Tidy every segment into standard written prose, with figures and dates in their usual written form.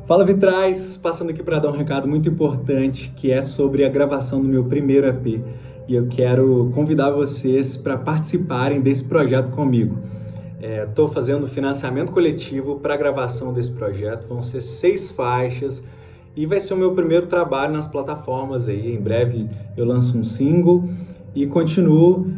Fala Vitrais, passando aqui para dar um recado muito importante que é sobre a gravação do meu primeiro EP e eu quero convidar vocês para participarem desse projeto comigo. Estou fazendo financiamento coletivo para a gravação desse projeto, vão ser 6 faixas e vai ser o meu primeiro trabalho nas plataformas aí. Em breve eu lanço um single e continuo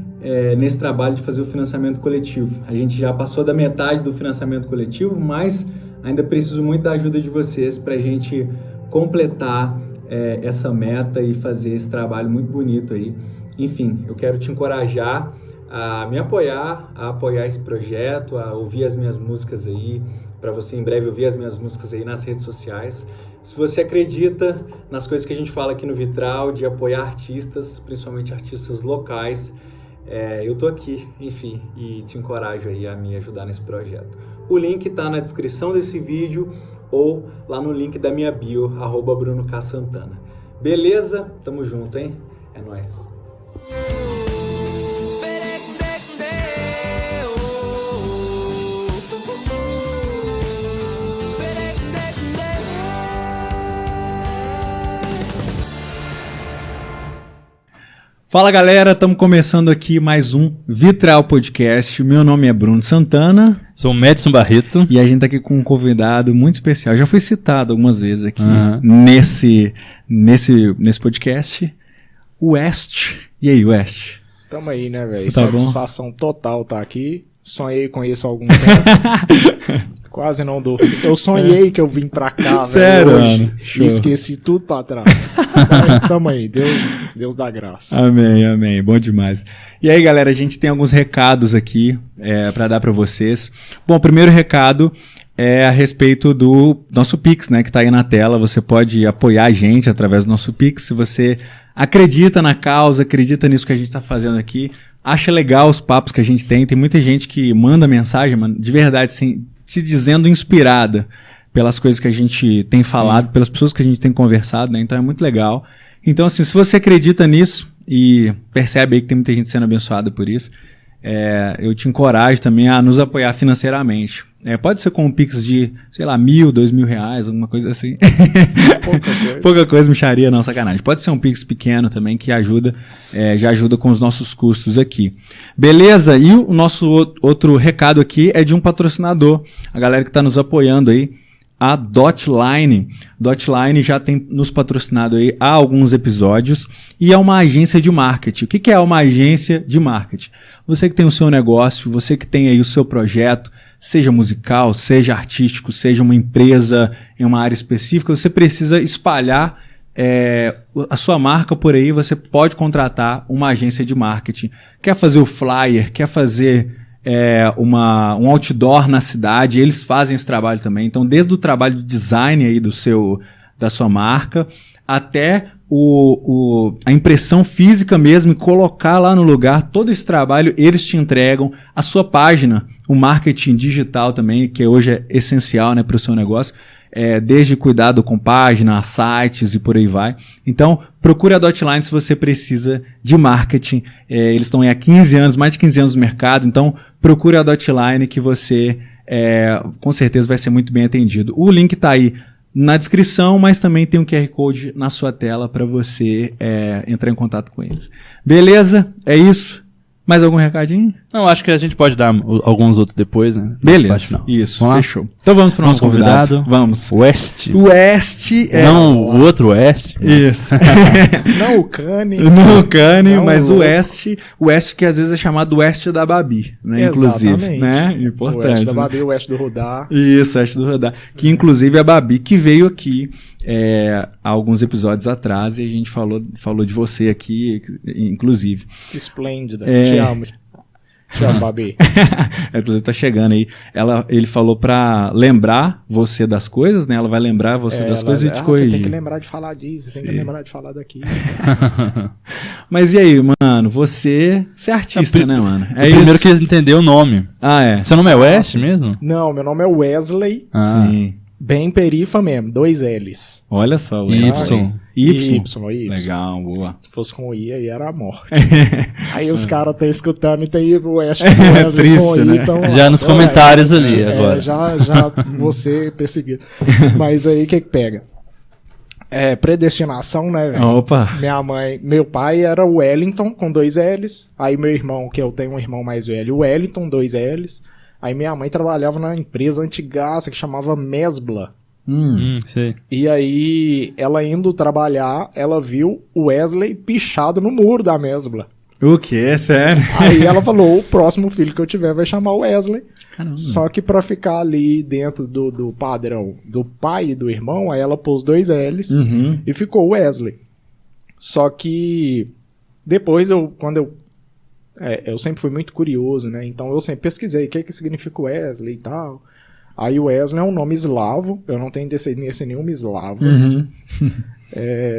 nesse trabalho de fazer o financiamento coletivo. A gente já passou da metade do financiamento coletivo, mas ainda preciso muito da ajuda de vocês para a gente completar essa meta e fazer esse trabalho muito bonito aí. Enfim, eu quero te encorajar a me apoiar, a apoiar esse projeto, a ouvir as minhas músicas aí, para você em breve ouvir as minhas músicas aí nas redes sociais. Se você acredita nas coisas que a gente fala aqui no Vitral, de apoiar artistas, principalmente artistas locais, eu tô aqui, enfim, e te encorajo aí a me ajudar nesse projeto. O link tá na descrição desse vídeo ou lá no link da minha bio, @BrunoKSantana. Beleza? Tamo junto, hein? É nóis. Fala galera, estamos começando aqui mais um Vitral Podcast. Meu nome é Bruno Santana. Sou o Madison Barreto. E a gente está aqui com um convidado muito especial. Já foi citado algumas vezes aqui nesse podcast. O West. E aí, West? Tamo aí, né, velho? Tá Satisfação total tá aqui. Sonhei com isso há algum tempo. Quase não dou. Eu sonhei que eu vim pra cá, sério, velho, hoje. Show. E esqueci tudo pra trás. Tamo aí, Deus dá graça. Amém, amém. Bom demais. E aí, galera, a gente tem alguns recados aqui para dar para vocês. Bom, o primeiro recado é a respeito do nosso Pix, né, que tá aí na tela. Você pode apoiar a gente através do nosso Pix. Se você acredita na causa, acredita nisso que a gente tá fazendo aqui, acha legal os papos que a gente tem. Tem muita gente que manda mensagem, mano, de verdade, assim, te dizendo inspirada pelas coisas que a gente tem falado, pelas pessoas que a gente tem conversado, né? Então é muito legal. Então, assim, se você acredita nisso e percebe aí que tem muita gente sendo abençoada por isso, eu te encorajo também a nos apoiar financeiramente. Pode ser com um Pix de, sei lá, R$1.000, R$2.000, alguma coisa assim. Pouca coisa, mixaria, não, sacanagem. Pode ser um Pix pequeno também que ajuda, já ajuda com os nossos custos aqui. Beleza? E o nosso outro recado aqui é de um patrocinador, a galera que está nos apoiando aí, a Dotline. Dotline já tem nos patrocinado aí há alguns episódios e é uma agência de marketing. O que é uma agência de marketing? Você que tem o seu negócio, você que tem aí o seu projeto, seja musical, seja artístico, seja uma empresa em uma área específica, você precisa espalhar a sua marca por aí, você pode contratar uma agência de marketing. Quer fazer o flyer, quer fazer um outdoor na cidade, eles fazem esse trabalho também. Então, desde o trabalho de design aí da sua marca, até a impressão física mesmo, e colocar lá no lugar, todo esse trabalho eles te entregam. A sua página, o marketing digital também, que hoje é essencial, né, para o seu negócio, desde cuidado com página, sites e por aí vai. Então, procure a Dotline se você precisa de marketing. Eles estão aí há 15 anos, mais de 15 anos no mercado, então procure a Dotline que você com certeza vai ser muito bem atendido. O link está aí na descrição, mas também tem um QR Code na sua tela para você entrar em contato com eles. Beleza? É isso. Mais algum recadinho? Não, acho que a gente pode dar alguns outros depois, né? Beleza, isso, fechou. Então vamos para o nosso convidado. Vamos. West. Não, o outro West. Isso. Não o Kanye. Não o Kanye, mas o West que às vezes é chamado West da Babi, né? Inclusive, né? Importante. O West da Babi, o West do Rodar. Isso, o West do Rodar. Que inclusive a Babi que veio aqui há alguns episódios atrás e a gente falou de você aqui, inclusive. Que esplêndida. Te amo. Te amo, Babi. Inclusive tá chegando aí. Ele falou pra lembrar você das coisas, né? Ela vai lembrar você das coisas e te corrigir. Você tem que lembrar de falar disso, você tem que lembrar de falar daquilo. Mas e aí, mano? Você é artista, né, mano? Primeiro que entender o nome. Ah, é. Seu nome é West mesmo? Não, meu nome é Wesley. Sim. Bem perifa mesmo, 2 L's. Olha só. Y. Y. Legal, boa. Se fosse com I, aí era a morte. Aí os caras estão escutando e tem o Wesley triste, com I. né? Então, Já nos comentários ali agora. Já você perseguido. Mas aí o que pega? Predestinação, né, velho? Opa. Meu pai era o Wellington com 2 L's. Aí meu irmão, que eu tenho um irmão mais velho, o Wellington, 2 L's. Aí minha mãe trabalhava na empresa antigaça que chamava Mesbla. Sei. E aí, ela indo trabalhar, ela viu o Wesley pichado no muro da Mesbla. O quê? Sério? Aí ela falou, o próximo filho que eu tiver vai chamar o Wesley. Caramba. Só que pra ficar ali dentro do padrão do pai e do irmão, aí ela pôs 2 L's e ficou Wesley. Só que depois eu sempre fui muito curioso, né? Então eu sempre pesquisei o que significa Wesley e tal. Aí o Wesley é um nome eslavo, eu não tenho descendência nenhuma eslava.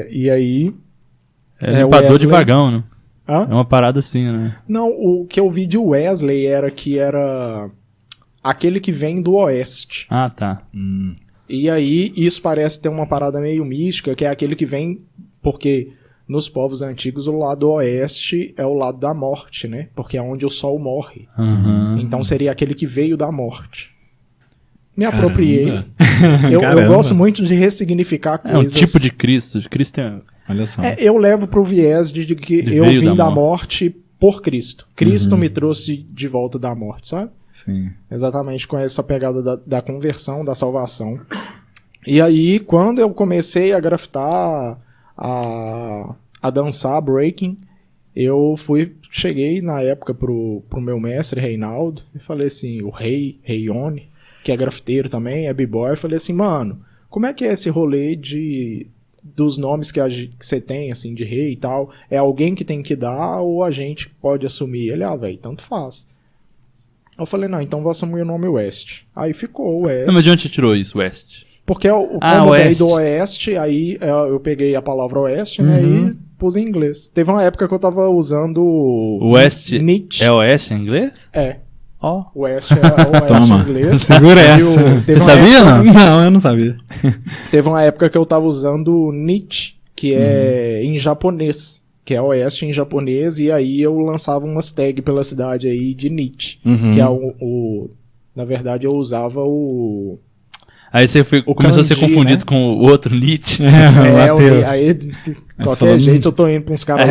E aí... É limpador Wesley... de vagão, né? Hã? É uma parada assim, né? Não, o que eu vi de Wesley era aquele que vem do oeste. Ah, tá. E aí isso parece ter uma parada meio mística, que é aquele que vem... Porque nos povos antigos o lado oeste é o lado da morte, né? Porque é onde o sol morre. Então seria aquele que veio da morte. Me apropriei. Eu gosto muito de ressignificar coisas. É um tipo de Cristo. Cristo é... Olha só. Eu levo pro viés de que eu vim da morte por Cristo. Cristo me trouxe de volta da morte, sabe? Sim. Exatamente com essa pegada da conversão, da salvação. E aí, quando eu comecei a grafitar, a dançar breaking, eu cheguei na época pro meu mestre, Reinaldo, e falei assim, o Reione, que é grafiteiro também, é b-boy, eu falei assim, mano, como é que é esse rolê dos nomes que você tem, assim, de rei e tal? É alguém que tem que dar ou a gente pode assumir? Ele, velho, tanto faz. Eu falei, não, então vou assumir o nome West. Aí ficou o West. Não, mas de onde você tirou isso, West? Porque como veio do Oeste, aí eu peguei a palavra Oeste, né, e pus em inglês. Teve uma época que eu tava usando West Nietzsche. é Oeste em inglês? É. Ó. Oeste é o Oeste Toma. em inglês. Segura essa. Você sabia, não? Não, eu não sabia. Teve uma época que eu tava usando Nietzsche, que é em japonês, que é Oeste em japonês, e aí eu lançava umas tags pela cidade aí de Nietzsche, que é na verdade eu usava o... Aí você começou a ser kanji, confundido né? com o outro Nietzsche. Aí qualquer falando- jeito eu tô indo pra uns caras...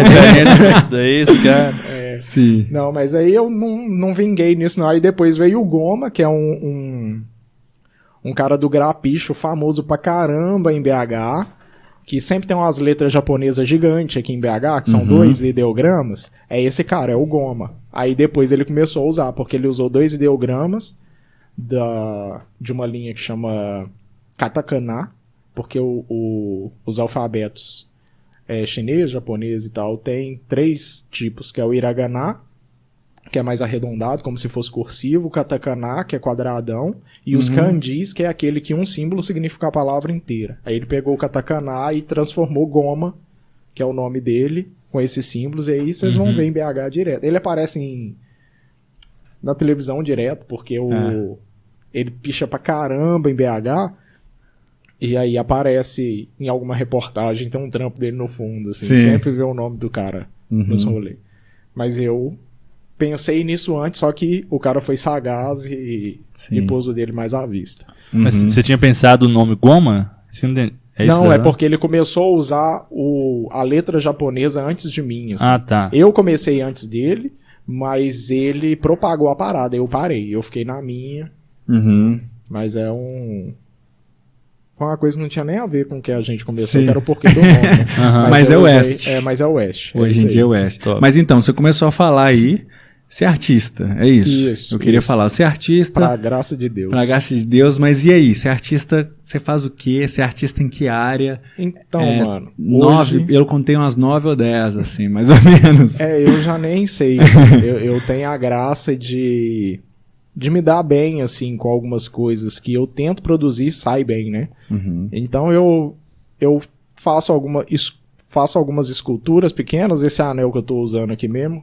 Daí esse cara. Sim. Não, mas aí eu não vinguei nisso, não. Aí depois veio o Goma, que é um cara do grapicho famoso pra caramba em BH, que sempre tem umas letras japonesas gigantes aqui em BH, que são 2 ideogramas. É esse cara, é o Goma. Aí depois ele começou a usar, porque ele usou 2 ideogramas de uma linha que chama katakana, porque os alfabetos chinês, japonês e tal, tem 3 tipos, que é o hiragana, que é mais arredondado, como se fosse cursivo, o katakana, que é quadradão, e os kanjis, que é aquele que um símbolo significa a palavra inteira. Aí ele pegou o katakana e transformou Goma, que é o nome dele, com esses símbolos, e aí vocês vão ver em BH direto. Ele aparece na televisão direto, porque ele picha pra caramba em BH, e aí aparece em alguma reportagem, tem um trampo dele no fundo, assim, sempre vê o nome do cara nos rolês. Mas eu pensei nisso antes, só que o cara foi sagaz e pôs o dele mais à vista. Mas você tinha pensado o nome Goma? Não, é porque ele começou a usar a letra japonesa antes de mim, assim. Ah, tá. Eu comecei antes dele, mas ele propagou a parada, eu parei, eu fiquei na minha. Mas foi uma coisa que não tinha nem a ver com o que a gente conversou, que era o porquê do nome. Né? Mas é eu o usei- West. mas é o West. Hoje em dia é o West. Top. Mas então, você começou a falar aí, ser artista, é isso? Isso, Eu queria isso. falar, ser artista, Pra graça de Deus. pra graça de Deus, mas e aí? Ser artista, você faz o quê? Ser artista em que área? Então, mano. 9, hoje- eu contei umas 9 ou 10, assim, mais ou menos. eu já nem sei. Assim, eu tenho a graça de me dar bem, assim, com algumas coisas que eu tento produzir e sai bem, né? Então eu faço algumas esculturas pequenas. Esse anel que eu tô usando aqui mesmo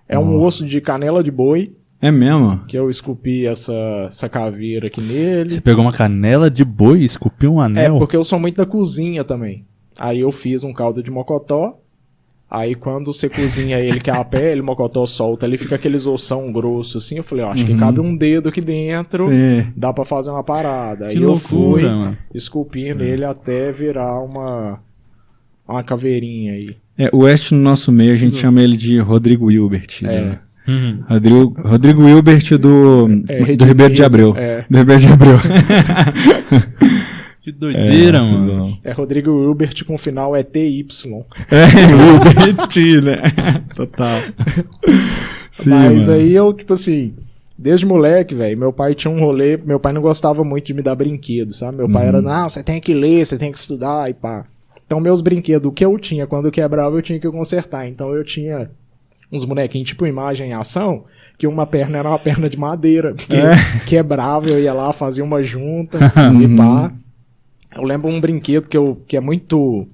é um osso de canela de boi. É mesmo? Que eu esculpi essa caveira aqui nele. Você pegou uma canela de boi e esculpiu um É, anel? porque eu sou muito da cozinha também. Aí eu fiz um caldo de mocotó. Aí quando você cozinha ele, que é a pele, o mocotó solta, ele fica aqueles ossão grosso assim. Eu falei, ó, acho que cabe um dedo aqui dentro, Sim. dá pra fazer uma parada. Aí Que eu loucura, fui mano. esculpindo ele até virar uma caveirinha aí. É, o West no nosso meio a gente chama ele de Rodrigo Hilbert. Né? Uhum. Rodrigo Hilbert do Ribeiro de Abreu. É. Do Ribeiro de Abreu. Que doideira, mano. bom. É Rodrigo Hilbert com final é TY. Hilbert, né? Total. Sim, Mas mano. aí eu, tipo assim, desde moleque, velho, meu pai tinha um rolê, meu pai não gostava muito de me dar brinquedo, sabe? Meu pai era, não, você tem que ler, você tem que estudar e pá. Então meus brinquedos, o que eu tinha, quando eu quebrava, eu tinha que consertar. Então eu tinha uns bonequinhos tipo imagem em ação, que uma perna era uma perna de madeira, porque quebrava, eu ia lá, fazia uma junta e pá. Eu lembro um brinquedo que é muito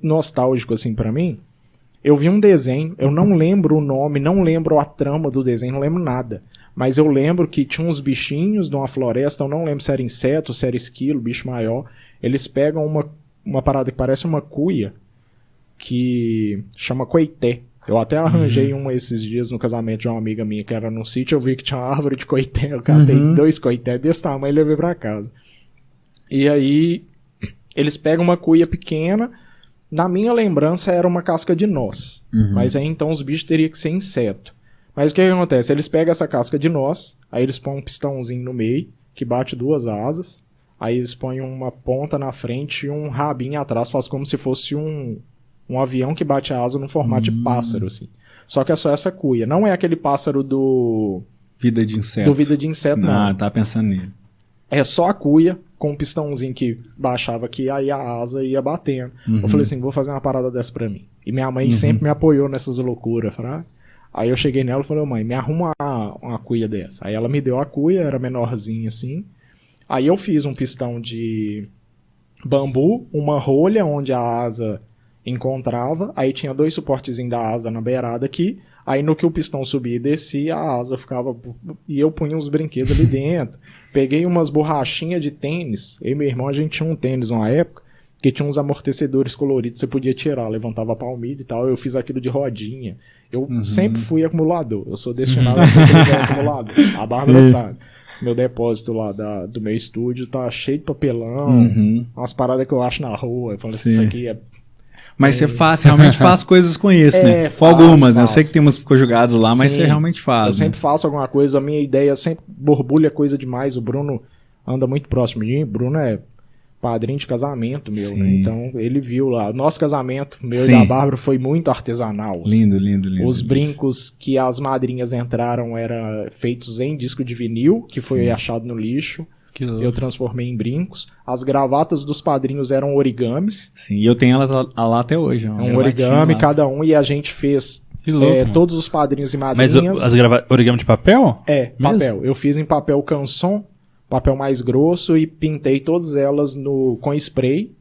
nostálgico, assim, pra mim. Eu vi um desenho, eu não lembro o nome, não lembro a trama do desenho, não lembro nada. Mas eu lembro que tinha uns bichinhos numa floresta, eu não lembro se era inseto, se era esquilo, bicho maior. Eles pegam uma parada que parece uma cuia, que chama coité. Eu até arranjei uma esses dias no casamento de uma amiga minha que era num sítio, eu vi que tinha uma árvore de coité, eu catei 2 coité desse tamanho e levei pra casa. E aí, eles pegam uma cuia pequena, na minha lembrança era uma casca de noz, mas aí então os bichos teriam que ser inseto. Mas o que acontece? Eles pegam essa casca de noz, aí eles põem um pistãozinho no meio, que bate 2 asas, aí eles põem uma ponta na frente e um rabinho atrás, faz como se fosse um avião que bate a asa no formato de pássaro, assim. Só que é só essa cuia, não é aquele pássaro do Vida de inseto. Vida de inseto, não. Ah, tá pensando nele. É só a cuia, com um pistãozinho que baixava aqui, aí a asa ia batendo. Eu falei assim, vou fazer uma parada dessa pra mim. E minha mãe sempre me apoiou nessas loucuras, fraga. Aí eu cheguei nela e falei, mãe, me arruma uma cuia dessa. Aí ela me deu a cuia, era menorzinha assim. Aí eu fiz um pistão de bambu, uma rolha onde a asa encontrava, aí tinha 2 suportezinhos da asa na beirada aqui, aí no que o pistão subia e descia, a asa ficava, e eu punha uns brinquedos ali dentro. Peguei umas borrachinhas de tênis, eu e meu irmão, a gente tinha um tênis uma época, que tinha uns amortecedores coloridos, você podia tirar, levantava a palmilha e tal, eu fiz aquilo de rodinha. Eu sempre fui acumulador, eu sou destinado a ser acumulador, a Bárbara sabe. Meu depósito lá do meu estúdio tá cheio de papelão, umas paradas que eu acho na rua, eu falo assim, isso aqui é... Mas você realmente faz coisas com isso, né? Com algumas, né? Eu sei que tem umas conjugadas lá, mas Sim, você realmente faz. Eu sempre faço alguma coisa, a minha ideia sempre borbulha coisa demais. O Bruno anda muito próximo de mim. O Bruno é padrinho de casamento meu, né? Então ele viu lá. Nosso casamento, meu e da Bárbara, foi muito artesanal. Assim. Lindo, lindo, lindo. Os brincos que as madrinhas entraram eram feitos em disco de vinil, que foi achado no lixo. Eu transformei em brincos. As gravatas dos padrinhos eram origamis. Sim, e eu tenho elas lá até hoje. É um origami cada um, e a gente fez todos os padrinhos e madrinhas. Mas origami de papel? É, papel. Eu fiz em papel canson, papel mais grosso, e pintei todas elas com spray,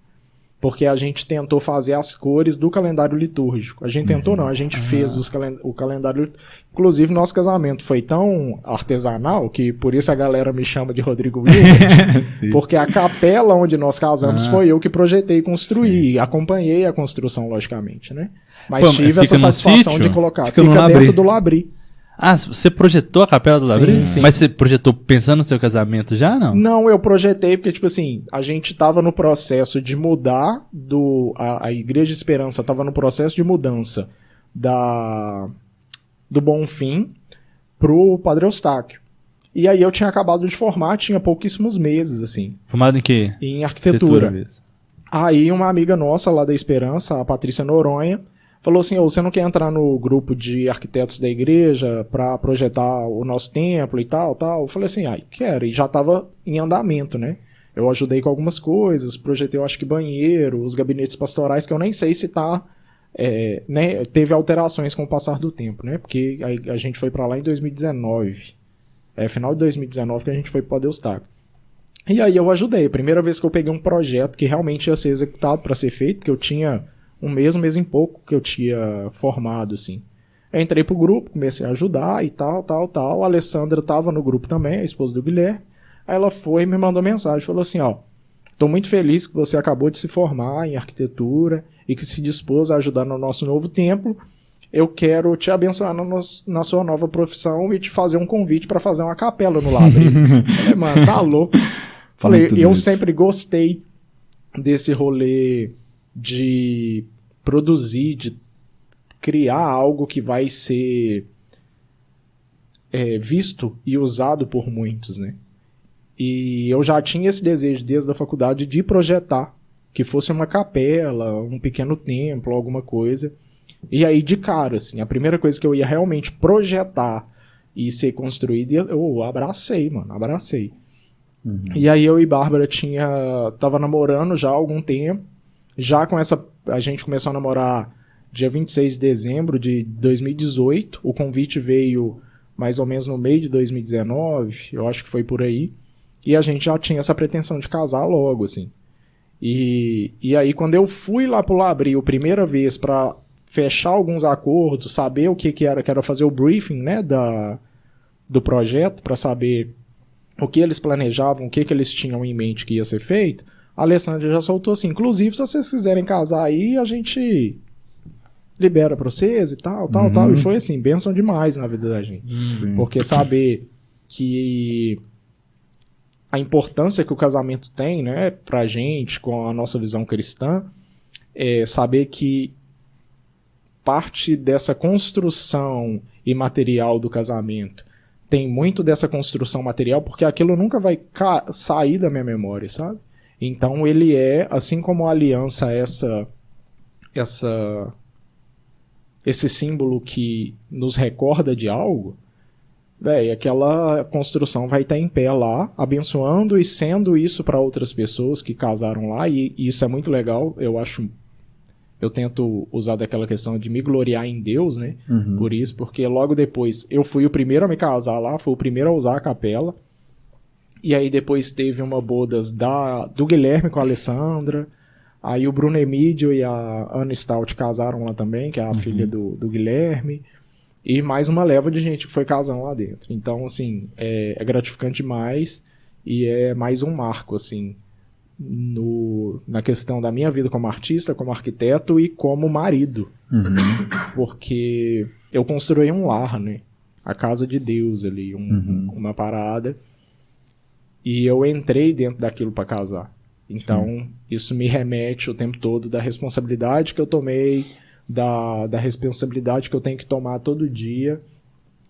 porque a gente tentou fazer as cores do calendário litúrgico. A gente tentou não, a gente fez o calendário. Inclusive, nosso casamento foi tão artesanal que por isso a galera me chama de Rodrigo Hilbert, porque a capela onde nós casamos foi eu que projetei e construí. Acompanhei a construção, logicamente, né? Mas tive essa satisfação de colocar. Fica dentro do Labri. Ah, você projetou a capela do Labri? Sim. Mas você projetou pensando no seu casamento já, não? Não, eu projetei porque, tipo assim, a gente tava no processo de mudar a Igreja de Esperança tava no processo de mudança do Bonfim pro Padre Eustáquio. E aí eu tinha acabado de formar, tinha pouquíssimos meses, assim. Formado em quê? Em arquitetura. Aí uma amiga nossa lá da Esperança, a Patrícia Noronha, falou assim, você não quer entrar no grupo de arquitetos da igreja para projetar o nosso templo e tal? Eu falei assim, quero. E já estava em andamento, né? Eu ajudei com algumas coisas, projetei, eu acho que banheiro, os gabinetes pastorais, que eu nem sei se né, teve alterações com o passar do tempo, né? Porque a gente foi para lá em 2019. Final de 2019 que a gente foi para o Padre Eustáquio. E aí eu ajudei. Primeira vez que eu peguei um projeto que realmente ia ser executado para ser feito, que eu tinha... um mês e pouco que eu tinha formado, assim. Eu entrei pro grupo, comecei a ajudar e tal. A Alessandra tava no grupo também, a esposa do Guilherme. Aí ela foi e me mandou mensagem, falou assim, ó, tô muito feliz que você acabou de se formar em arquitetura e que se dispôs a ajudar no nosso novo templo. Eu quero te abençoar na sua nova profissão e te fazer um convite para fazer uma capela no Labril. Falei, mano, tá louco. Falei, Muito eu doido. sempre gostei desse rolê de produzir, de criar algo que vai ser visto e usado por muitos, né? E eu já tinha esse desejo desde a faculdade de projetar, que fosse uma capela, um pequeno templo, alguma coisa. E aí, de cara, assim, a primeira coisa que eu ia realmente projetar e ser construída, eu abracei, mano, abracei. Uhum. E aí eu e Bárbara tava namorando já há algum tempo, já com a gente começou a namorar dia 26 de dezembro de 2018, o convite veio mais ou menos no meio de 2019, eu acho que foi por aí, e a gente já tinha essa pretensão de casar logo, assim. E aí quando eu fui lá pro Labril, primeira vez pra fechar alguns acordos, saber o que era fazer o briefing, né, do projeto, pra saber o que eles planejavam, o que eles tinham em mente que ia ser feito, a Alessandra já soltou assim, inclusive se vocês quiserem casar aí, a gente libera pra vocês e tal, e foi assim, bênção demais na vida da gente. Sim. Porque saber que a importância que o casamento tem, né, pra gente, com a nossa visão cristã, é saber que parte dessa construção imaterial do casamento tem muito dessa construção material, porque aquilo nunca vai sair da minha memória, sabe? Então ele é, assim como a aliança, esse símbolo que nos recorda de algo, véi, aquela construção vai estar em pé lá, abençoando e sendo isso para outras pessoas que casaram lá, e isso é muito legal, eu tento usar daquela questão de me gloriar em Deus, né? Uhum. Por isso, porque logo depois eu fui o primeiro a me casar lá, fui o primeiro a usar a capela. E aí depois teve uma bodas do Guilherme com a Alessandra. Aí o Bruno Emídio e a Ana Stout casaram lá também, que é a filha do Guilherme. E mais uma leva de gente que foi casando lá dentro. Então, assim, é gratificante demais e é mais um marco, assim, na questão da minha vida como artista, como arquiteto e como marido. Porque eu construí um lar, né? A casa de Deus ali, uma parada. E eu entrei dentro daquilo para casar. Então, isso me remete o tempo todo da responsabilidade que eu tomei, da responsabilidade que eu tenho que tomar todo dia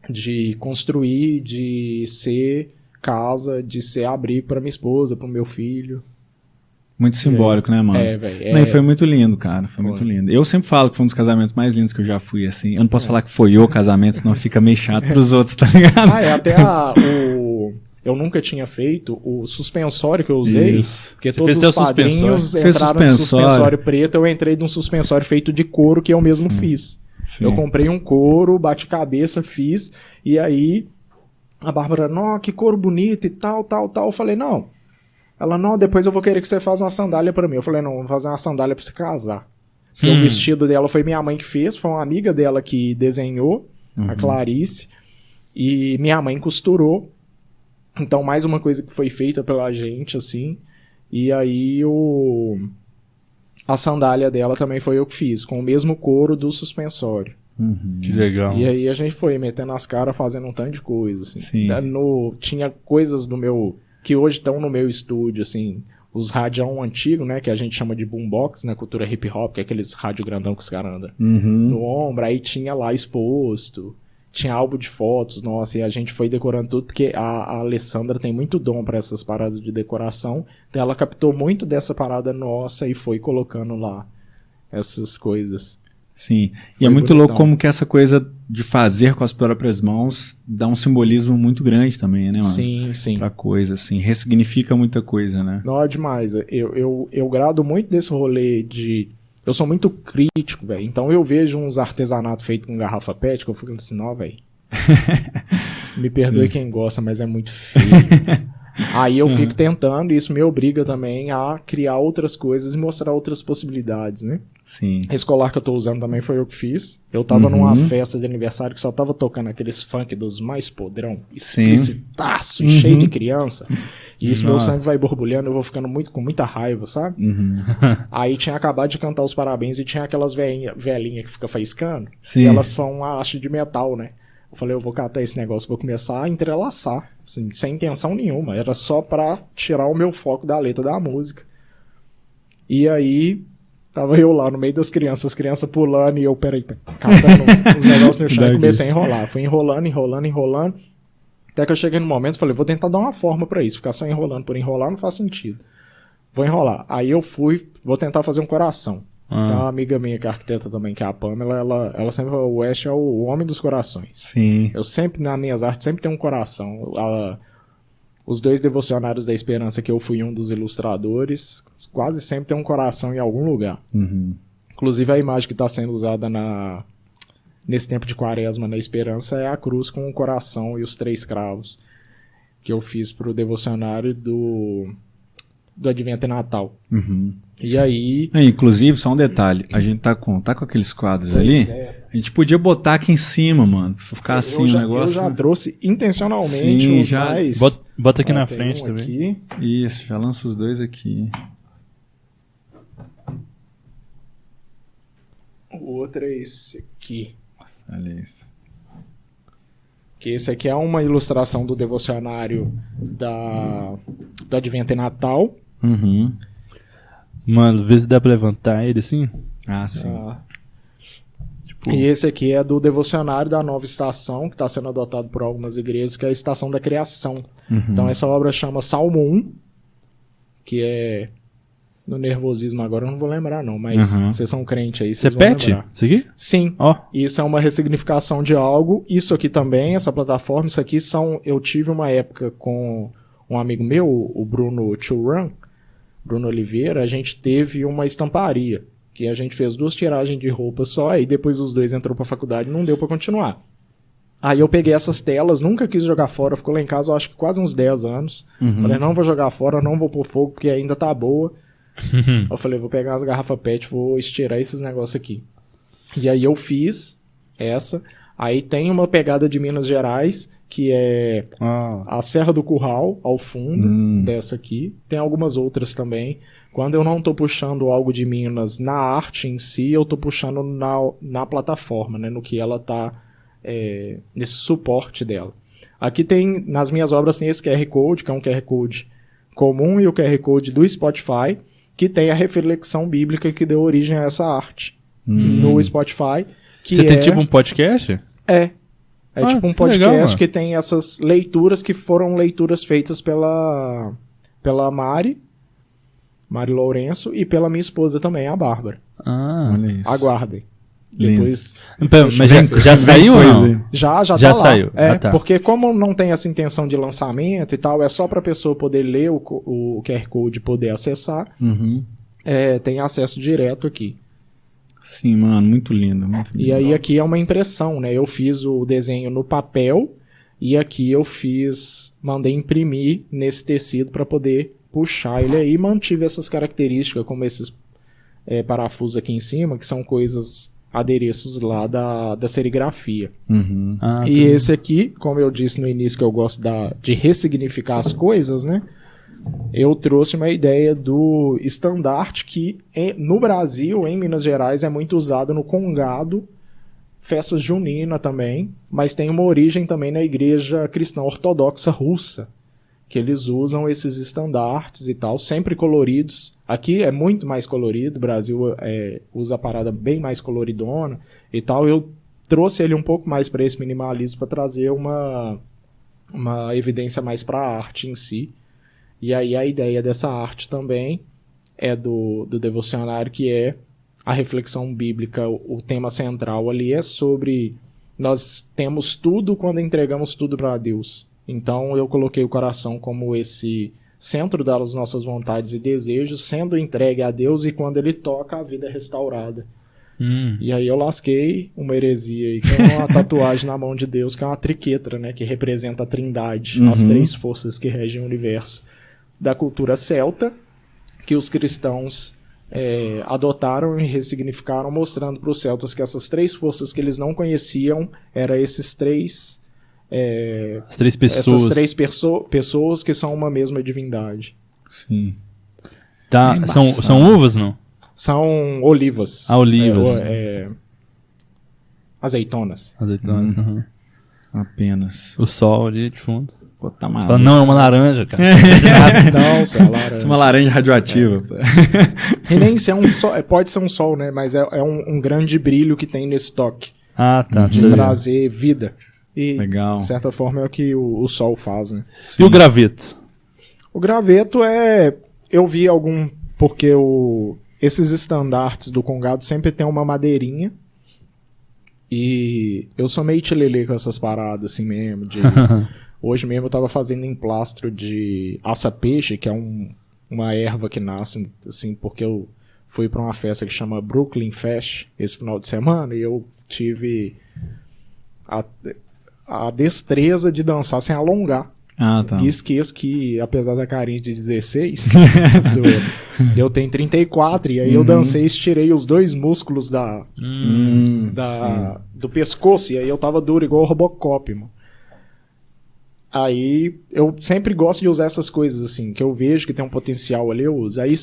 de construir, de ser casa, de ser abrigo para minha esposa, para o meu filho. Muito simbólico, né, mano? Velho. Não, e foi muito lindo, cara. Foi muito lindo. Eu sempre falo que foi um dos casamentos mais lindos que eu já fui, assim. Eu não posso falar que foi o casamento, senão fica meio chato pros outros, tá ligado? Até eu nunca tinha feito o suspensório que eu usei, Isso. porque Você todos fez os teu padrinhos suspensório. entraram Fez de suspensório preto, eu entrei de um suspensório feito de couro que eu mesmo fiz. Sim. Eu comprei um couro, bate cabeça, fiz, e aí a Bárbara, não, que couro bonito e tal. Eu falei, não. Ela, não, depois eu vou querer que você faça uma sandália pra mim. Eu falei, não, vou fazer uma sandália pra você casar. Porque o vestido dela foi minha mãe que fez, foi uma amiga dela que desenhou, a Clarice, e minha mãe costurou. Então, mais uma coisa que foi feita pela gente, assim. E aí, a sandália dela também foi eu que fiz, com o mesmo couro do suspensório. Que legal. E aí, a gente foi metendo as caras, fazendo um tanto de coisa, assim. Sim. Tinha coisas que hoje estão no meu estúdio, assim. Os radião antigos, né, que a gente chama de boombox na cultura hip hop, que é aqueles rádio grandão que os caras andam no ombro. Aí tinha lá exposto. Tinha álbum de fotos, nossa, e a gente foi decorando tudo, porque a Alessandra tem muito dom para essas paradas de decoração, então ela captou muito dessa parada nossa e foi colocando lá essas coisas. Sim, e Foi é muito bonitão. louco como que essa coisa de fazer com as próprias mãos dá um simbolismo muito grande também, né, mano? Sim. Pra coisa, assim, ressignifica muita coisa, né? Não, é demais. Eu grado muito desse rolê de... Eu sou muito crítico, velho. Então eu vejo uns artesanatos feitos com garrafa PET que eu fico assim, não, velho. Me perdoe quem gosta, mas é muito feio. Aí eu fico tentando e isso me obriga também a criar outras coisas e mostrar outras possibilidades, né? Sim. Esse colar que eu tô usando também foi eu que fiz. Eu tava numa festa de aniversário que só tava tocando aqueles funk dos mais podrão, explicitaço e cheio de criança. E isso meu sangue vai borbulhando, eu vou ficando com muita raiva, sabe? Aí tinha acabado de cantar os parabéns e tinha aquelas velhinhas que fica faiscando. Sim. E elas são uma haste de metal, né? Eu falei, eu vou catar esse negócio, vou começar a entrelaçar, assim, sem intenção nenhuma. Era só pra tirar o meu foco da letra da música. E aí, tava eu lá no meio das crianças, as crianças pulando e eu, peraí, catando os negócios no chão e comecei a enrolar. Fui enrolando. Até que eu cheguei no momento e falei, vou tentar dar uma forma pra isso. Ficar só enrolando por enrolar não faz sentido. Vou enrolar. Aí eu vou tentar fazer um coração. Então, uma amiga minha que é arquiteta também, que é a Pamela, ela sempre fala, o West é o homem dos corações. Sim. Eu sempre, nas minhas artes, sempre tenho um coração. Os 2 devocionários da esperança, que eu fui um dos ilustradores, quase sempre tem um coração em algum lugar. Inclusive, a imagem que está sendo usada nesse tempo de quaresma na esperança é a cruz com o coração e os 3 cravos, que eu fiz pro devocionário do Advento e Natal. E aí... Inclusive, só um detalhe, a gente tá com aqueles quadros ali, a gente podia botar aqui em cima, mano, pra ficar assim o negócio. Eu já trouxe intencionalmente Sim, os já mais... Bota aqui na frente também. Aqui. Isso, já lança os 2 aqui. O outro é esse aqui. Nossa, olha isso. Que esse aqui é uma ilustração do devocionário do Advento e Natal. Mano, vê se dá pra levantar ele assim. Ah, sim. E esse aqui é do devocionário da nova estação, que está sendo adotado por algumas igrejas, que é a estação da criação. Então essa obra chama Salmo 1, que é... No nervosismo agora eu não vou lembrar não, mas vocês são crentes aí, Você vocês vão pet? lembrar. Isso aqui? Sim. Ó. Isso é uma ressignificação de algo. Isso aqui também, essa plataforma, isso aqui eu tive uma época com um amigo meu, o Bruno Churan, Bruno Oliveira, a gente teve uma estamparia, que a gente fez 2 tiragens de roupa só, aí depois os 2 entrou pra faculdade e não deu pra continuar. Aí eu peguei essas telas, nunca quis jogar fora, ficou lá em casa, eu acho que quase uns 10 anos. Falei, não vou jogar fora, não vou pôr fogo, porque ainda tá boa. Eu falei, vou pegar as garrafas PET, vou estirar esses negócios aqui. E aí eu fiz essa. Aí tem uma pegada de Minas Gerais, que é a Serra do Curral, ao fundo, dessa aqui. Tem algumas outras também. Quando eu não tô puxando algo de Minas na arte em si, eu tô puxando na plataforma, né? No que ela tá, nesse suporte dela. Aqui tem, nas minhas obras tem esse QR Code, que é um QR Code comum, e o QR Code do Spotify, que tem a reflexão bíblica que deu origem a essa arte. No Spotify. Você tem tipo um podcast? É tipo um podcast legal, que tem essas leituras que foram leituras feitas pela Mari Lourenço e pela minha esposa também, a Bárbara. Olha isso. Aguardem. Lindo. Depois... Mas já saiu ou não? Já Já tá lá. saiu. Tá. Porque como não tem essa intenção de lançamento e tal, é só pra pessoa poder ler o QR Code e poder acessar. Tem acesso direto aqui. Sim, mano, muito lindo, muito lindo. E aí aqui é uma impressão, né? Eu fiz o desenho no papel e aqui eu mandei imprimir nesse tecido para poder puxar ele aí, mantive essas características, como esses parafusos aqui em cima, que são adereços lá da serigrafia. E esse aqui, como eu disse no início que eu gosto de ressignificar as coisas, né? Eu trouxe uma ideia do estandarte que no Brasil, em Minas Gerais, é muito usado no Congado, festas juninas também, mas tem uma origem também na igreja cristã ortodoxa russa, que eles usam esses estandartes e tal, sempre coloridos. Aqui é muito mais colorido, o Brasil usa a parada bem mais coloridona e tal. Eu trouxe ele um pouco mais para esse minimalismo, para trazer uma evidência mais para a arte em si. E aí a ideia dessa arte também é do devocionário, que é a reflexão bíblica. O tema central ali é sobre nós temos tudo quando entregamos tudo para Deus. Então eu coloquei o coração como esse centro das nossas vontades e desejos, sendo entregue a Deus, e quando ele toca, a vida é restaurada. E aí eu lasquei uma heresia aí, que é uma tatuagem na mão de Deus, que é uma triquetra, né? Que representa a trindade, as 3 forças que regem o universo da cultura celta, que os cristãos adotaram e ressignificaram, mostrando para os celtas que essas 3 forças que eles não conheciam eram esses 3... As 3 pessoas. Essas 3 pessoas que são uma mesma divindade. Sim. Tá, são uvas, não? São olivas. Ah, olivas. Azeitonas. Azeitonas, Apenas. O sol ali de fundo. Pô, tá Você maluco. fala, não, é uma laranja, cara. Não, isso é laranja. Isso é uma laranja radioativa. E nem se é um sol, pode ser um sol, né? Mas é um grande brilho que tem nesse toque. Ah, tá. De trazer vida. E, Legal. de certa forma, é o que o sol faz, né? E o graveto? O graveto eu vi porque esses estandartes do Congado sempre tem uma madeirinha. E eu sou meio tilelê com essas paradas assim mesmo. Hoje mesmo eu tava fazendo emplastro de aça-peixe, que é uma erva que nasce, assim, porque eu fui pra uma festa que chama Brooklyn Fest esse final de semana e eu tive a destreza de dançar sem alongar. Ah, tá. E esqueço que, apesar da carinha de 16, eu tenho 34, e aí eu dancei e estirei os 2 músculos do pescoço, e aí eu tava duro igual o Robocop, mano. Aí eu sempre gosto de usar essas coisas assim, que eu vejo que tem um potencial ali, eu uso. Aí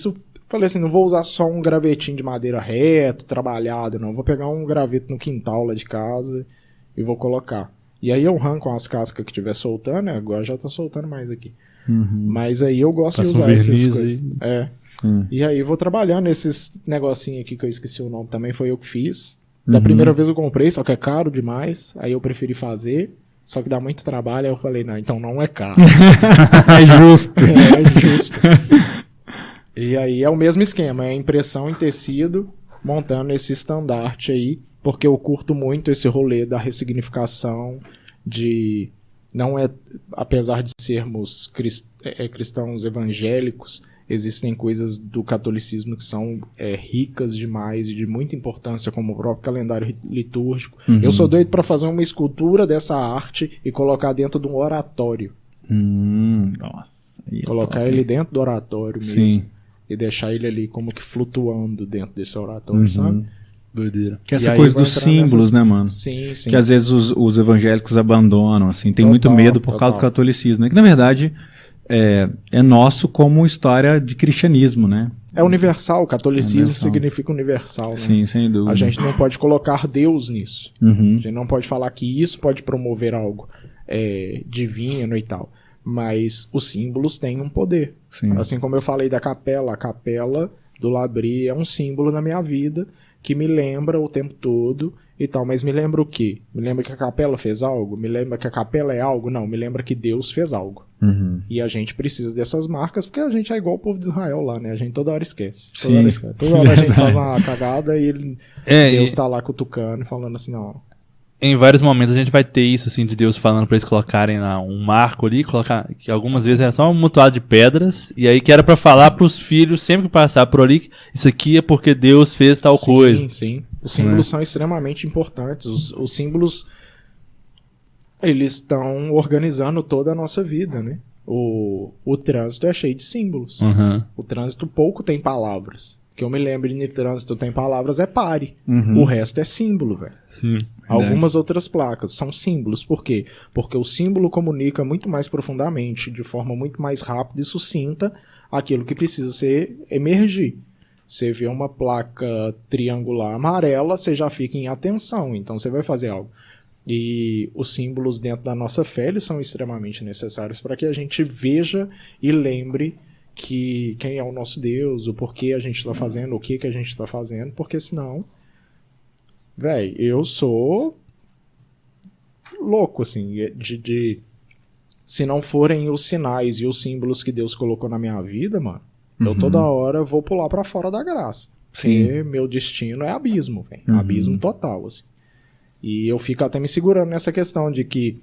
falei assim, não vou usar só um gravetinho de madeira reto, trabalhado, não. Vou pegar um graveto no quintal lá de casa e vou colocar. E aí eu arranco as cascas que estiver soltando, né? Agora já tá soltando mais aqui. Mas aí eu gosto de usar essas coisas. E aí eu vou trabalhando esses negocinhos aqui que eu esqueci o nome, também foi eu que fiz. Da primeira vez eu comprei, só que é caro demais, aí eu preferi fazer, só que dá muito trabalho, aí eu falei, não, então não é caro. É justo. É justo. E aí é o mesmo esquema, é impressão em tecido, montando esse estandarte aí, porque eu curto muito esse rolê da ressignificação de... Não é... Apesar de sermos cristãos evangélicos, existem coisas do catolicismo que são ricas demais e de muita importância, como o próprio calendário litúrgico. Eu sou doido para fazer uma escultura dessa arte e colocar dentro de um oratório. Nossa. Colocar ele dentro do oratório mesmo. Sim. E deixar ele ali como que flutuando dentro desse oratório, sabe? Doideira. Que essa coisa dos símbolos, né, mano? Sim, sim. Que às vezes os evangélicos abandonam, assim, tem Total, muito medo por causa do catolicismo, né? Que na verdade é nosso como história de cristianismo, né? É universal, o catolicismo Universal. significa universal, né? Sim, sem dúvida. A gente não pode colocar Deus nisso. A gente não pode falar que isso pode promover algo divino e tal. Mas os símbolos têm um poder. Sim. Assim como eu falei da capela, a capela do Labri é um símbolo na minha vida que me lembra o tempo todo e tal. Mas me lembra o quê? Me lembra que a capela fez algo? Me lembra que a capela é algo? Não, me lembra que Deus fez algo. E a gente precisa dessas marcas porque a gente é igual o povo de Israel lá, né? A gente toda hora esquece. Toda hora a gente faz uma cagada e Deus tá lá cutucando e falando assim, não... Em vários momentos a gente vai ter isso, assim, de Deus falando pra eles colocarem lá um marco ali, colocar, que algumas vezes era só um amontoado de pedras, e aí que era pra falar pros filhos, sempre que passar por ali, isso aqui é porque Deus fez tal coisa. Sim. Os símbolos são extremamente importantes. Os símbolos, eles estão organizando toda a nossa vida, né? O trânsito é cheio de símbolos. O trânsito pouco tem palavras. Que eu me lembro de trânsito tem palavras é pare. O resto é símbolo, velho. Sim. Algumas outras placas são símbolos. Por quê? Porque o símbolo comunica muito mais profundamente, de forma muito mais rápida e sucinta, aquilo que precisa ser emergir. Você vê uma placa triangular amarela, você já fica em atenção, então você vai fazer algo. E os símbolos dentro da nossa fé, eles são extremamente necessários para que a gente veja e lembre que quem é o nosso Deus, o porquê a gente está fazendo, o que a gente está fazendo, porque senão, velho, eu sou louco, assim, se não forem os sinais e os símbolos que Deus colocou na minha vida, mano, eu toda hora vou pular pra fora da graça. Porque meu destino é abismo, velho, abismo total, assim. E eu fico até me segurando nessa questão de que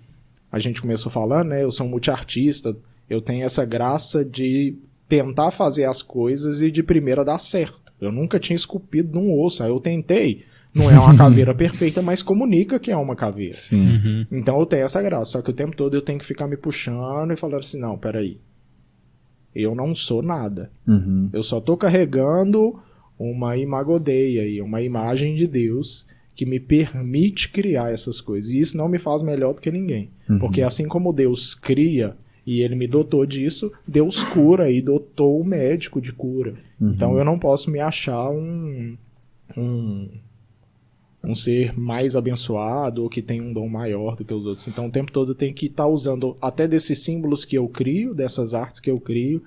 a gente começou falando, né, eu sou um multiartista, eu tenho essa graça de tentar fazer as coisas e de primeira dar certo. Eu nunca tinha esculpido num osso, aí eu tentei, Não é uma caveira perfeita, mas comunica que é uma caveira. Sim. Uhum. Então eu tenho essa graça, só que o tempo todo eu tenho que ficar me puxando e falando assim, não, peraí, eu não sou nada. Uhum. Eu só tô carregando uma imagodeia e uma imagem de Deus que me permite criar essas coisas. E isso não me faz melhor do que ninguém. Porque assim como Deus cria e ele me dotou disso, Deus cura e dotou o médico de cura. Então eu não posso me achar um ser mais abençoado ou que tem um dom maior do que os outros. Então o tempo todo eu tenho que estar usando até desses símbolos que eu crio, dessas artes que eu crio,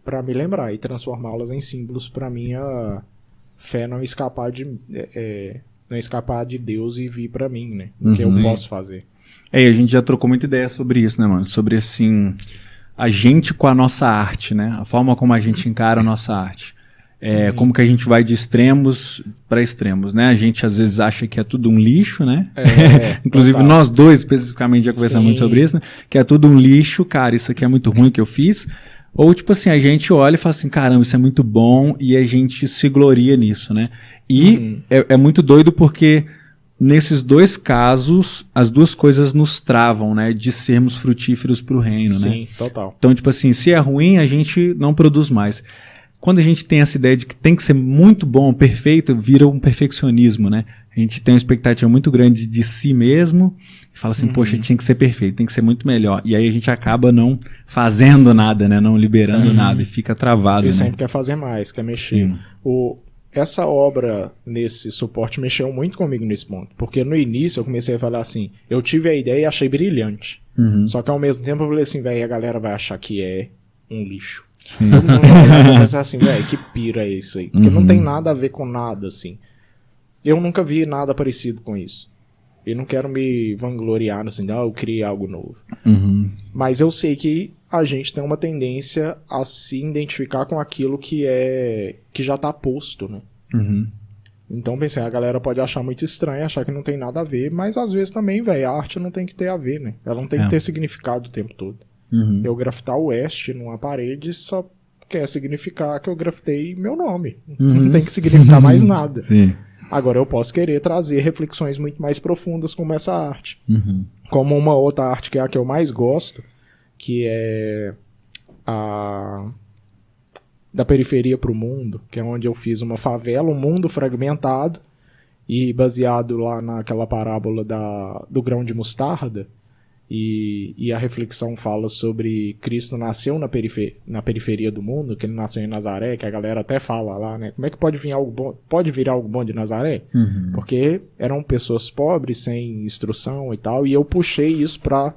para me lembrar e transformá-las em símbolos para minha fé não escapar de Deus e vir para mim, né? O que eu posso fazer. E a gente já trocou muita ideia sobre isso, né, mano? Sobre, assim, a gente com a nossa arte, né? A forma como a gente encara a nossa arte. Como que a gente vai de extremos para extremos, né? A gente às vezes acha que é tudo um lixo, né? Inclusive total. nós dois especificamente já conversamos Sim. muito sobre isso, né? Que é tudo um lixo, cara, isso aqui é muito ruim que eu fiz. Ou tipo assim, a gente olha e fala assim, caramba, isso é muito bom, e a gente se gloria nisso, né? E é muito doido porque nesses dois casos, as duas coisas nos travam, né? De sermos frutíferos pro reino, né? Sim, total. Então, tipo assim, se é ruim, a gente não produz mais. Quando a gente tem essa ideia de que tem que ser muito bom, perfeito, vira um perfeccionismo, né? A gente tem uma expectativa muito grande de si mesmo e fala assim, poxa, tinha que ser perfeito, tem que ser muito melhor. E aí a gente acaba não fazendo nada, né? Não liberando nada e fica travado, E né? sempre quer fazer mais, quer mexer. Sim. Essa obra nesse suporte mexeu muito comigo nesse ponto. Porque no início eu comecei a falar assim, eu tive a ideia e achei brilhante. Só que ao mesmo tempo eu falei assim, velho, a galera vai achar que é um lixo. Sim. Todo mundo vai pensar assim, velho, que pira é isso aí? Porque não tem nada a ver com nada, assim. Eu nunca vi nada parecido com isso. Eu não quero me vangloriar, assim, eu criei algo novo. Mas eu sei que a gente tem uma tendência a se identificar com aquilo que já tá posto, né? Então pensei, a galera pode achar muito estranho, achar que não tem nada a ver, mas às vezes também, velho, a arte não tem que ter a ver, né? Ela não tem que ter significado o tempo todo. Eu grafitar o Oeste numa parede só quer significar que eu grafitei meu nome. Não tem que significar mais nada. Sim. Agora eu posso querer trazer reflexões muito mais profundas como essa arte. Como uma outra arte que é a que eu mais gosto, que é a da periferia para o mundo, que é onde eu fiz uma favela, um mundo fragmentado, e baseado lá naquela parábola do grão de mostarda, e a reflexão fala sobre Cristo nasceu na periferia do mundo, que ele nasceu em Nazaré, que a galera até fala lá, né? Como é que pode vir algo bom, pode vir algo bom de Nazaré? Porque eram pessoas pobres, sem instrução e tal, e eu puxei isso para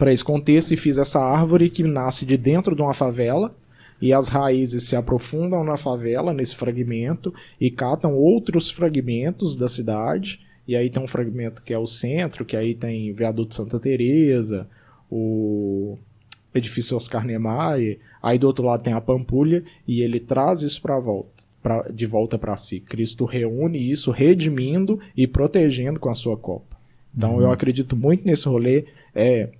esse contexto e fiz essa árvore que nasce de dentro de uma favela, e as raízes se aprofundam na favela, nesse fragmento, e catam outros fragmentos da cidade. E aí tem um fragmento que é o centro, que aí tem Viaduto Santa Teresa, o edifício Oscar Niemeyer, aí do outro lado tem a Pampulha, e ele traz isso de volta para si. Cristo reúne isso, redimindo e protegendo com a sua copa. Então eu acredito muito nesse rolê.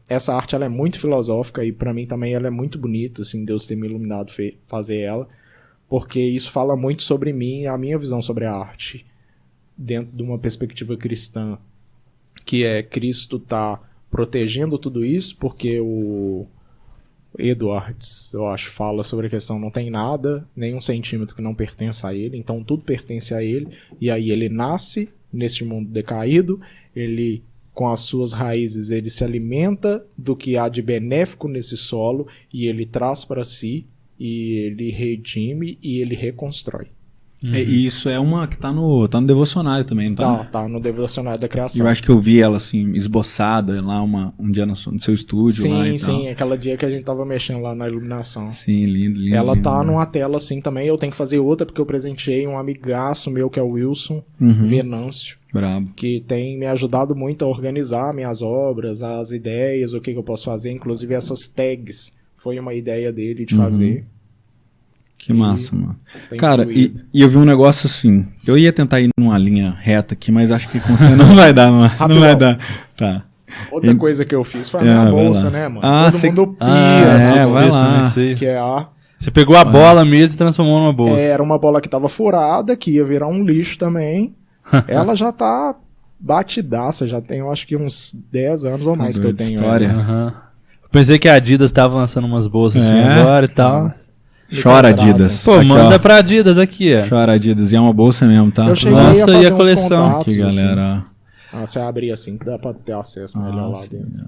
Essa arte ela é muito filosófica e para mim também ela é muito bonita, assim, Deus ter me iluminado fazer ela, porque isso fala muito sobre mim, a minha visão sobre a arte, dentro de uma perspectiva cristã, que é Cristo tá protegendo tudo isso, porque o Edwards, eu acho, fala sobre a questão não tem nada, nem um centímetro que não pertence a ele, então tudo pertence a ele, e aí ele nasce neste mundo decaído, ele, com as suas raízes, ele se alimenta do que há de benéfico nesse solo, e ele traz para si, e ele redime, e ele reconstrói. E isso é uma que tá no devocionário também, não tá? Tá no Devocionário da Criação. Eu acho que eu vi ela assim, esboçada lá um dia no seu estúdio. Sim, lá e sim, tal. aquela dia que a gente tava mexendo lá na iluminação. Sim, lindo. Ela lindo, tá lindo. numa tela assim também, eu tenho que fazer outra porque eu presenteei um amigaço meu que é o Wilson Venâncio, Brabo. que tem me ajudado muito a organizar minhas obras, as ideias, o que eu posso fazer, inclusive essas tags, foi uma ideia dele de fazer. Que massa, mano. Tem Cara, fluído. e eu vi um negócio assim. Eu ia tentar ir numa linha reta aqui, mas acho que com você não vai dar, mano. Não Rapidão. vai dar. Tá. Outra coisa que eu fiz foi a minha vai bolsa, lá. né, mano? Ah, Todo cê- mundo pira, vai lá. Isso aí. que é Você pegou a bola mesmo e transformou numa bolsa. era uma bola que tava furada, que ia virar um lixo também. Ela já tá batidaça, já tem, eu acho que uns 10 anos ou mais que eu tenho. História. ela. Aham. Pensei que a Adidas tava lançando umas bolsas assim agora e tal. Chora, Adidas. Pô, Aqui, manda ó. pra Adidas aqui, ó. Chora, Adidas. E é uma bolsa mesmo, tá? Eu cheguei Lança a aí fazer a uns coleção. contatos, Aqui, galera. Assim. Você abrir assim, que dá pra ter acesso melhor lá dentro.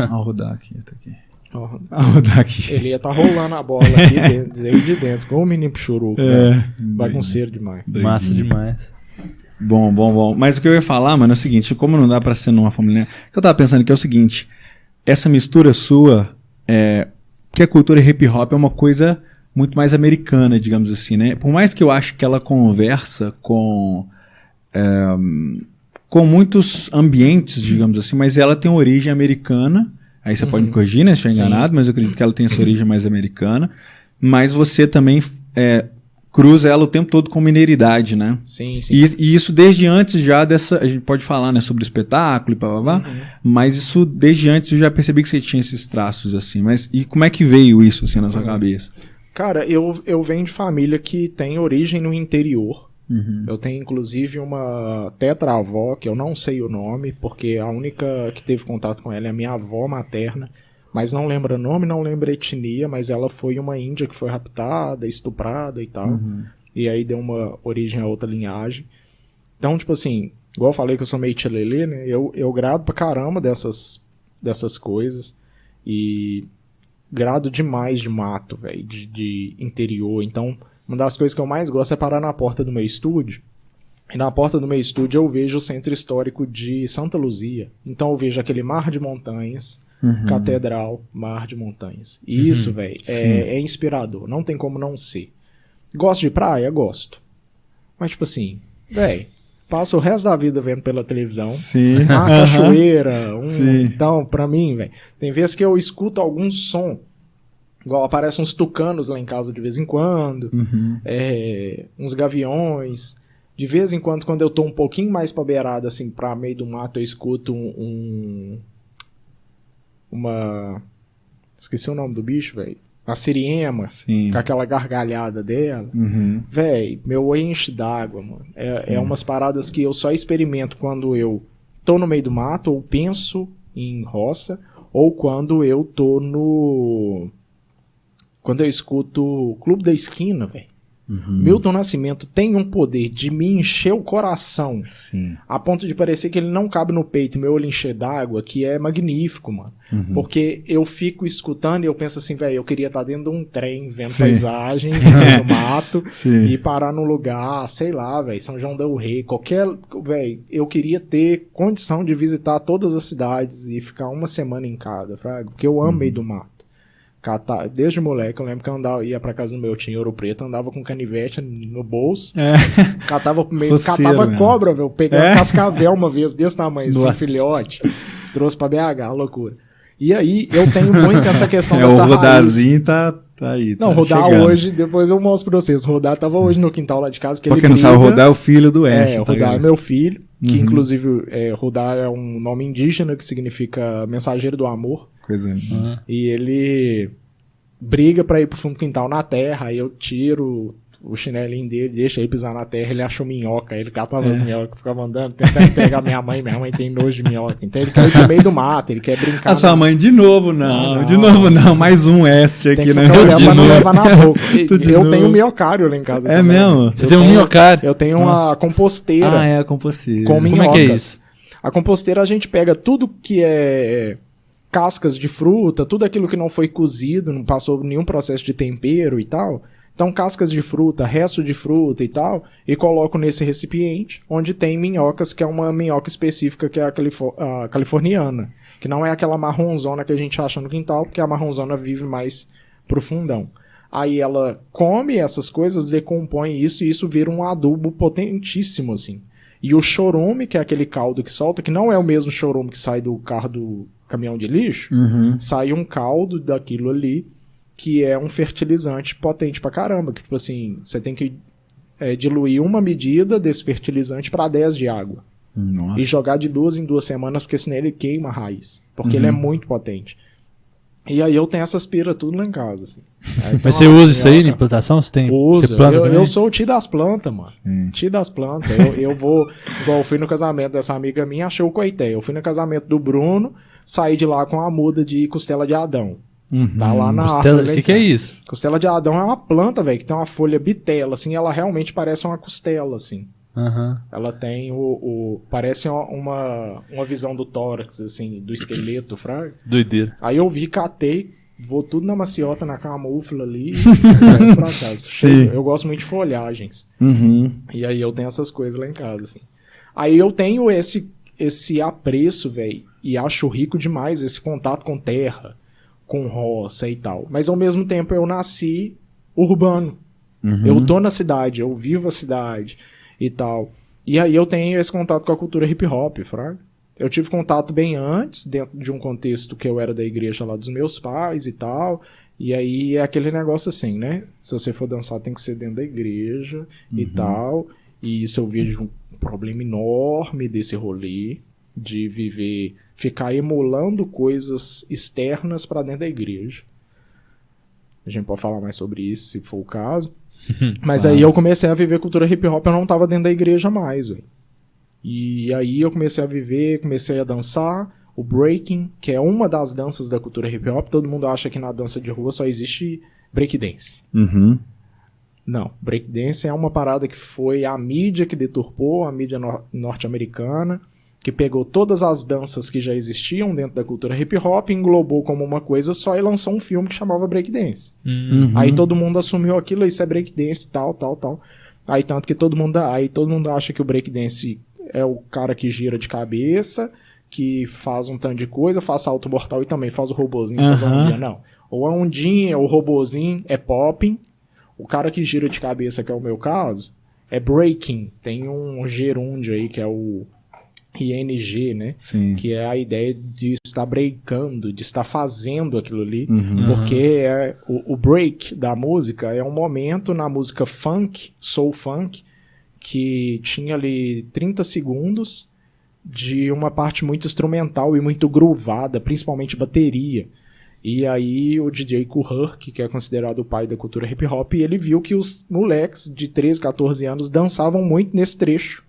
Vou rodar aqui, tá aqui. Ó, Vou rodar aqui. ele ia tá rolando a bola aqui dentro, aí de dentro, como o menino churuco, né? Bagunceiro demais. Massa demais. Bom. Mas o que eu ia falar, mano, é o seguinte, como não dá pra ser numa família... O que eu tava pensando que é o seguinte, essa mistura sua, que a cultura hip hop é uma coisa muito mais americana, digamos assim, né? Por mais que eu acho que ela conversa com muitos ambientes, digamos assim, mas ela tem origem americana. Aí você pode me corrigir, né, se eu estiver enganado, mas eu acredito que ela tem essa origem mais americana. Mas você também cruza ela o tempo todo com mineiridade, né? Sim, sim. E isso desde antes já dessa... A gente pode falar, né, sobre o espetáculo e blá, mas isso desde antes eu já percebi que você tinha esses traços, assim. Mas e como é que veio isso, assim, na sua cabeça? Cara, eu venho de família que tem origem no interior. Eu tenho, inclusive, uma tetravó, que eu não sei o nome, porque a única que teve contato com ela é a minha avó materna, mas não lembra nome, não lembra etnia, mas ela foi uma índia que foi raptada, estuprada e tal, e aí deu uma origem a outra linhagem. Então, tipo assim, igual eu falei que eu sou meio tchelelê, né, eu grado pra caramba dessas coisas, e grado demais de mato, velho, de interior. Então, uma das coisas que eu mais gosto é parar na porta do meu estúdio. E na porta do meu estúdio eu vejo o centro histórico de Santa Luzia. Então eu vejo aquele mar de montanhas, catedral, mar de montanhas. E isso, velho, é inspirador. Não tem como não ser. Gosto de praia? Gosto. Mas, tipo assim, velho, passo o resto da vida vendo pela televisão. Sim. Uma cachoeira. Sim. Então, pra mim, velho, tem vezes que eu escuto algum som. Igual aparecem uns tucanos lá em casa de vez em quando, uns gaviões. De vez em quando eu tô um pouquinho mais pra beirada, assim, pra meio do mato, eu escuto uma... Esqueci o nome do bicho, velho. Uma siriema, Sim. com aquela gargalhada dela. Véi, meu olho enche d'água, mano. É umas paradas que eu só experimento quando eu tô no meio do mato, ou penso em roça, ou quando eu tô no... Quando eu escuto o Clube da Esquina, velho. Milton Nascimento tem um poder de me encher o coração. Sim. A ponto de parecer que ele não cabe no peito e meu olho encher d'água, que é magnífico, mano. Porque eu fico escutando e eu penso assim, velho, eu queria estar dentro de um trem, vendo paisagem, no mato, e parar num lugar, sei lá, velho, São João del Rei, velho, eu queria ter condição de visitar todas as cidades e ficar uma semana em cada, fraga, porque eu amo meio do mato. Desde moleque, eu lembro que eu ia pra casa do meu tio em Ouro Preto, andava com canivete no bolso, catava cobra, velho, peguei um cascavel uma vez, desse tamanho, assim, filhote, trouxe pra BH, loucura. E aí, eu tenho muito essa questão dessa raiz. O Rodazinho tá aí. Não, Rodar chegando. Hoje, depois eu mostro pra vocês, Rodar tava hoje no quintal lá de casa, que porque ele não sabe, Rodar é o filho do Oeste. Rodar é meu filho, que inclusive, Rodar é um nome indígena, que significa mensageiro do amor. Coisa. E ele briga pra ir pro fundo do quintal na terra, aí eu tiro o chinelinho dele, deixa ele pisar na terra, ele achou minhoca, ele catava as minhocas, ficava andando, tentando pegar minha mãe tem nojo de minhoca, então ele quer ir pro meio do mato, ele quer brincar. A sua mãe, de novo não, mais um Oeste aqui, né? Pra não levar na boca. Eu tenho um miocário lá em casa também. Mesmo? Você tem um miocário? Eu tenho uma composteira. A composteira. Com minhocas. Como é que é isso? A composteira a gente pega tudo que é cascas de fruta, tudo aquilo que não foi cozido, não passou nenhum processo de tempero e tal. Então, cascas de fruta, resto de fruta e tal, e coloco nesse recipiente, onde tem minhocas, que é uma minhoca específica, que é a californiana, que não é aquela marronzona que a gente acha no quintal, porque a marronzona vive mais pro fundão. Aí ela come essas coisas, decompõe isso, e isso vira um adubo potentíssimo, assim. E o chorume, que é aquele caldo que solta, que não é o mesmo chorume que sai do carro do caminhão de lixo, sai um caldo daquilo ali, que é um fertilizante potente pra caramba, que tipo assim, você tem que diluir uma medida desse fertilizante para 10 de água. Nossa. E jogar de 2 em 2 semanas, porque senão ele queima a raiz, porque ele é muito potente. E aí eu tenho essas piras tudo lá em casa, assim. Mas você usa isso aí na implantação? Você tem? Uso. Você planta Eu também? sou o tio das plantas, mano. Tio das plantas. Eu vou... Igual eu fui no casamento dessa amiga minha, achei o coité. Eu fui no casamento do Bruno, saí de lá com a muda de costela de Adão. Tá lá na Costela, árvore. o que é isso? Costela de Adão é uma planta, velho, que tem uma folha bitela, assim, ela realmente parece uma costela, assim. Aham. Ela tem parece uma visão do tórax, assim, do esqueleto, fraga. Doideira. Aí eu vi, catei, vou tudo na maciota, na camufla ali, e levo pra casa. Sim. Eu gosto muito de folhagens. Uhum. E aí eu tenho essas coisas lá em casa, assim. Aí eu tenho esse apreço, velho, e acho rico demais esse contato com terra, com roça e tal. Mas ao mesmo tempo eu nasci urbano. Eu tô na cidade, eu vivo a cidade e tal. E aí eu tenho esse contato com a cultura hip hop, fraga. Eu tive contato bem antes, dentro de um contexto que eu era da igreja lá dos meus pais e tal. E aí é aquele negócio assim, né? Se você for dançar tem que ser dentro da igreja e tal. E isso eu vejo um problema enorme desse rolê de viver, ficar emulando coisas externas pra dentro da igreja. A gente pode falar mais sobre isso, se for o caso. Mas aí eu comecei a viver cultura hip hop, eu não tava dentro da igreja mais, velho. E aí eu comecei a viver, comecei a dançar o breaking, que é uma das danças da cultura hip hop. Todo mundo acha que na dança de rua só existe breakdance. Não, breakdance é uma parada que foi a mídia que deturpou, a mídia norte-americana, que pegou todas as danças que já existiam dentro da cultura hip hop, englobou como uma coisa só e lançou um filme que chamava breakdance. Aí todo mundo assumiu aquilo, isso é breakdance, tal. Aí tanto que todo mundo acha que o breakdance é o cara que gira de cabeça, que faz um tanto de coisa, faz salto mortal e também faz o robozinho fazer a ondinha. Não. Ou a ondinha, ou o robozinho é popping. O cara que gira de cabeça, que é o meu caso, é breaking. Tem um gerúndio aí que é o ING, né? Sim. Que é a ideia de estar breakando, de estar fazendo aquilo ali. Porque o break da música é um momento na música funk, soul funk, que tinha ali 30 segundos de uma parte muito instrumental e muito groovada, principalmente bateria. E aí o DJ Kool Herc, que é considerado o pai da cultura hip hop, ele viu que os moleques de 13, 14 anos dançavam muito nesse trecho.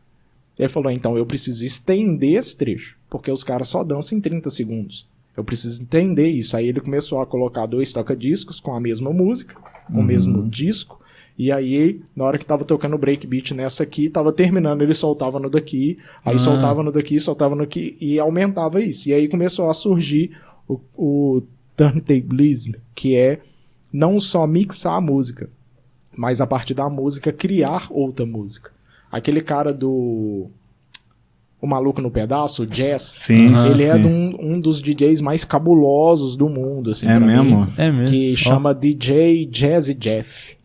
Ele falou, então eu preciso estender esse trecho, porque os caras só dançam em 30 segundos. Eu preciso entender isso. Aí ele começou a colocar 2 toca-discos com a mesma música, com o mesmo disco, e aí, na hora que tava tocando o breakbeat nessa aqui, tava terminando, ele soltava no daqui, aí soltava no daqui, soltava no aqui, e aumentava isso. E aí começou a surgir o turntablism, que é não só mixar a música, mas a partir da música criar outra música. Aquele cara do O Maluco no Pedaço, o Jazz, Sim, ele é sim. de um dos DJs mais cabulosos do mundo, assim, É pra mesmo? mim, É mesmo. que chama DJ Jazzy Jeff.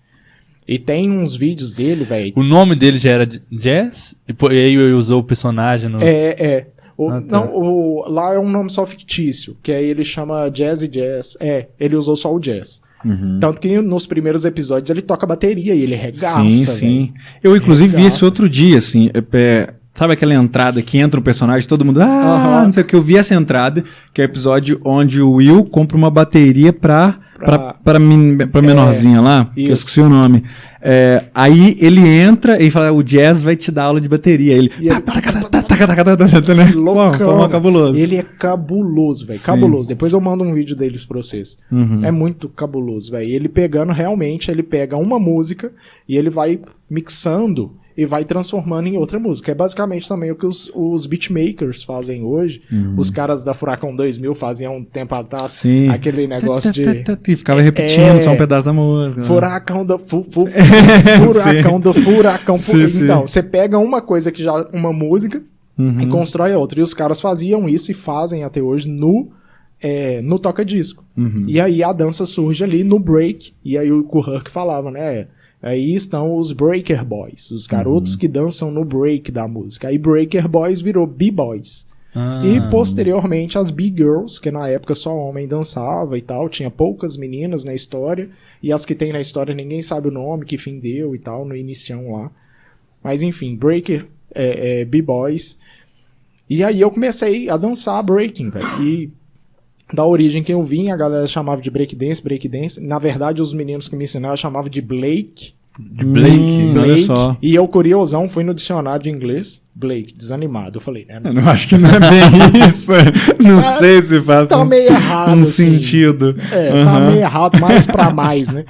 E tem uns vídeos dele, velho. O nome dele já era Jazz? E aí ele usou o personagem no... Lá é um nome só fictício, que aí ele chama Jazzy Jazz. Ele usou só o jazz. Tanto que nos primeiros episódios ele toca bateria e ele regaça, Sim. velho. Eu, inclusive, vi Regaça. isso outro dia, assim. Sabe aquela entrada que entra um personagem, todo mundo... não sei o que. Eu vi essa entrada, que é o episódio onde o Will compra uma bateria pra menorzinha lá, que eu isso. esqueci o nome. Aí ele entra e fala, o Jazz vai te dar aula de bateria. Ele... E ele- né? Loucão. Pô, cabuloso. Ele é cabuloso, velho. Sim. Cabuloso. Depois eu mando um vídeo deles pra vocês. É muito cabuloso, velho. Ele pegando, realmente, ele pega uma música e ele vai mixando e vai transformando em outra música. É basicamente também o que os beatmakers fazem hoje. Os caras da Furacão 2000 faziam um tempo atrás Sim. aquele negócio de... E ficava repetindo só um pedaço da música. Furacão do furacão do furacão. Sim. Então, você pega uma coisa que já uma música e constrói outra. E os caras faziam isso e fazem até hoje no toca-disco. E aí a dança surge ali no break. E aí o Kool Herc falava, né? Aí estão os Breaker Boys, os garotos que dançam no break da música. Aí Breaker Boys virou B-Boys. E posteriormente as B-Girls, que na época só homem dançava e tal, tinha poucas meninas na história, e as que tem na história ninguém sabe o nome, que fim deu e tal, no inicião lá. Mas enfim, Breaker, B-Boys. E aí eu comecei a dançar breaking, velho. da origem que eu vim, a galera chamava de breakdance. Na verdade, os meninos que me ensinaram chamavam de Blake. De Blake. Olha só. E eu, curiosão, fui no dicionário de inglês, Blake, desanimado. Eu falei, né? Eu não acho que não é bem isso. Não sei se faz Tá meio errado, um assim. sentido. Tá meio errado, mais pra mais, né?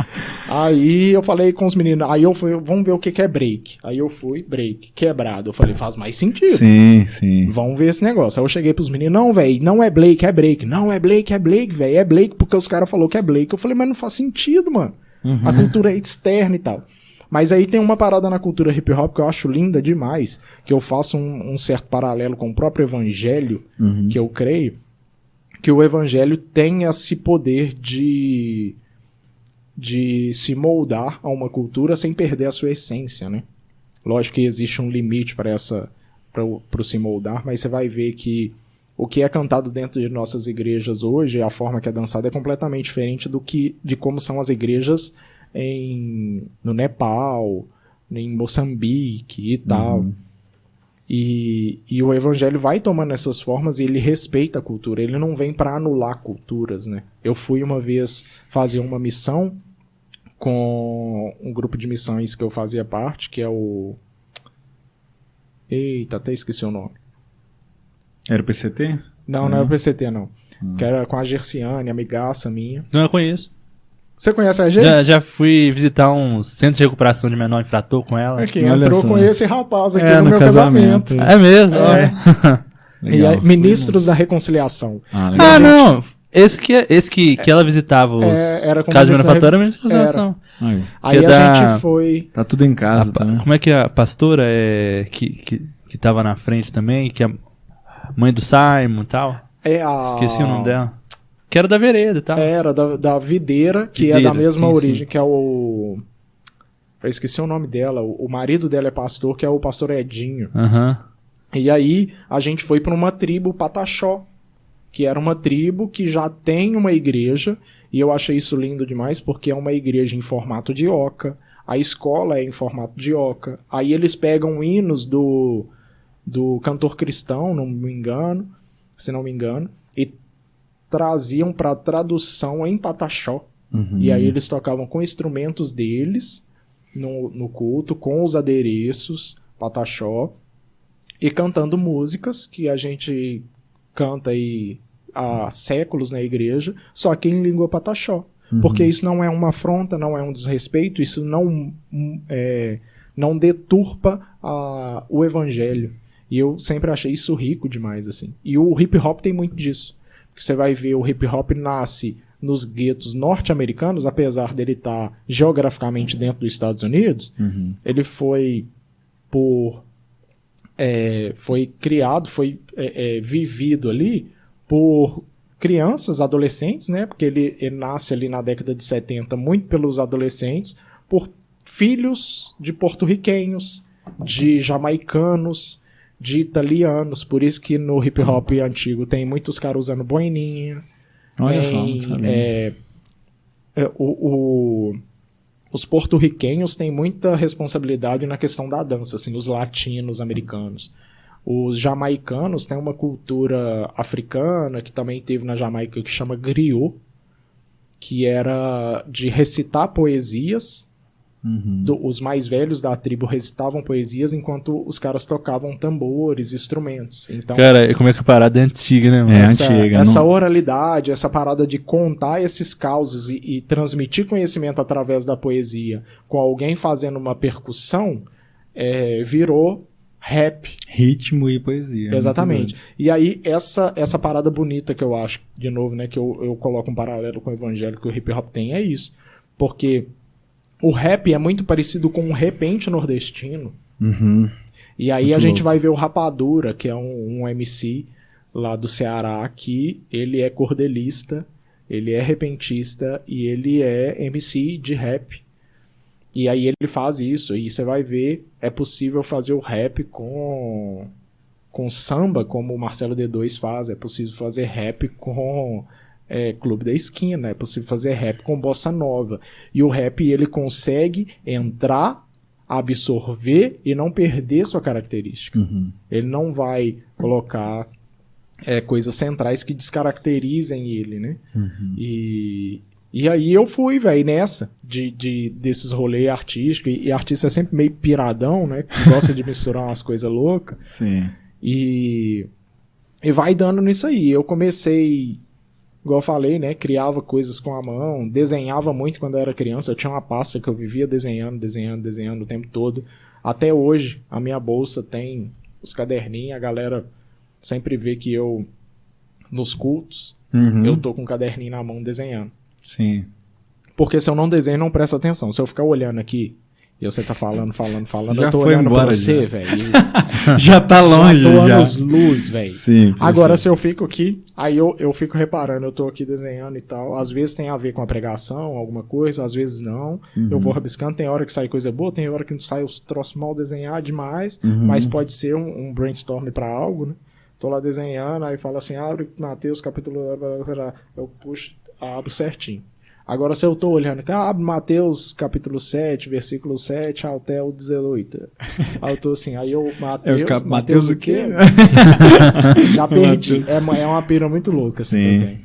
Aí eu falei com os meninos, aí eu fui, vamos ver o que é break. Aí eu fui, break, quebrado. Eu falei, faz mais sentido. Sim, sim. Vamos ver esse negócio. Aí eu cheguei pros meninos, não, velho, não é Blake, é break. Não, é Blake, velho. É Blake porque os caras falaram que é Blake. Eu falei, mas não faz sentido, mano. A cultura é externa e tal. Mas aí tem uma parada na cultura hip hop que eu acho linda demais, que eu faço um certo paralelo com o próprio evangelho, que eu creio, que o evangelho tem esse poder de se moldar a uma cultura sem perder a sua essência, né? Lógico que existe um limite para o se moldar, mas você vai ver que o que é cantado dentro de nossas igrejas hoje, a forma que é dançada é completamente diferente de como são as igrejas no Nepal, em Moçambique e tal. E o evangelho vai tomando essas formas e ele respeita a cultura. Ele não vem para anular culturas, né? Eu fui uma vez fazer uma missão com um grupo de missões que eu fazia parte, que é o... Eita, até esqueci o nome. Era o PCT? Não era o PCT, não. Que era com a Gerciane, amigaça minha. Não, eu conheço. Você conhece a G? Já fui visitar um centro de recuperação de menor infrator com ela. Aqui, Olha entrou só. com esse rapaz aqui É, no no meu casamento. É mesmo? É. Ó. E aí, ministros da reconciliação. Legal. Não. Esse que ela visitava os era como casos de você- manufatura, mas reconciliação. Aí. Aí Que a é da- gente foi... Tá tudo em casa, tá, né? Como é que a pastora que tava na frente também, que é a mãe do Simon e tal? Esqueci o nome dela. Que era da vereda e tal. Era da Videira, que é Videira, da mesma sim, origem, sim. que é o... Eu esqueci o nome dela. O marido dela é pastor, que é o pastor Edinho. Aham. E aí a gente foi para uma tribo Pataxó, que era uma tribo que já tem uma igreja, e eu achei isso lindo demais, porque é uma igreja em formato de oca, a escola é em formato de oca, aí eles pegam hinos do cantor cristão, se não me engano, e traziam para tradução em Pataxó. E aí eles tocavam com instrumentos deles no culto, com os adereços Pataxó, e cantando músicas que a gente canta aí há séculos na igreja, só que em língua pataxó. Porque isso não é uma afronta, não é um desrespeito, isso não deturpa o evangelho. E eu sempre achei isso rico demais, assim. E o hip hop tem muito disso. Porque você vai ver, o hip hop nasce nos guetos norte-americanos, apesar dele estar geograficamente dentro dos Estados Unidos, ele foi criado, foi vivido ali por crianças, adolescentes, né? Porque ele nasce ali na década de 70 muito pelos adolescentes, por filhos de porto-riquenhos, de jamaicanos, de italianos. Por isso que no hip hop antigo tem muitos caras usando boininha. Olha só, não sabia. Os porto-riquenhos têm muita responsabilidade na questão da dança, assim, os latinos americanos. Os jamaicanos têm uma cultura africana, que também teve na Jamaica, que chama griot, que era de recitar poesias. Os mais velhos da tribo recitavam poesias, enquanto os caras tocavam tambores, instrumentos. Então, Cara, como é que a parada é antiga, né, mano? É. antiga, essa não- oralidade, essa parada de contar esses causos e transmitir conhecimento através da poesia com alguém fazendo uma percussão, virou rap. Ritmo e poesia. Exatamente. Muito E aí, essa parada bonita que eu acho, de novo, né, que eu coloco um paralelo com o evangelho que o hip hop tem, é isso. Porque o rap é muito parecido com o repente nordestino. doido. Uhum. E aí Muito a gente louco. vai ver o Rapadura, que é um MC lá do Ceará, que ele é cordelista, ele é repentista e ele é MC de rap. E aí ele faz isso, e você vai ver, é possível fazer o rap com samba, como o Marcelo D2 faz, é possível fazer rap com Clube da Esquina, é possível fazer rap com bossa nova. E o rap, ele consegue entrar, absorver e não perder sua característica. Ele não vai colocar coisas centrais que descaracterizem ele, né? E aí eu fui, velho, nessa, desses rolês artísticos, e artista é sempre meio piradão, né? Que gosta de misturar umas coisas loucas. Sim. E vai dando nisso aí. Eu comecei, igual eu falei, né? Criava coisas com a mão, desenhava muito quando eu era criança. Eu tinha uma pasta que eu vivia desenhando o tempo todo. Até hoje, a minha bolsa tem os caderninhos, a galera sempre vê que eu, nos cultos, eu tô com um caderninho na mão desenhando. Sim. Porque se eu não desenho, não presta atenção. Se eu ficar olhando aqui e você tá falando, já eu tô foi olhando embora, pra você, já. velho. Já tá longe, já. Tô já. anos luz, velho. Sim. Agora, perfeito. se eu fico aqui, aí eu fico reparando, eu tô aqui desenhando e tal. Às vezes tem a ver com a pregação, alguma coisa, às vezes não. Eu vou rabiscando, tem hora que sai coisa boa, tem hora que sai os troços mal desenhados demais, mas pode ser um brainstorm pra algo, né? Tô lá desenhando, aí fala assim, abre Mateus capítulo... Eu puxo, abro certinho. Agora, se eu tô olhando, abre Mateus capítulo 7, versículo 7 até o 18. Aí eu tô assim, aí eu... Mateus o quê? Já perdi. É uma pira muito louca, assim, que eu tenho.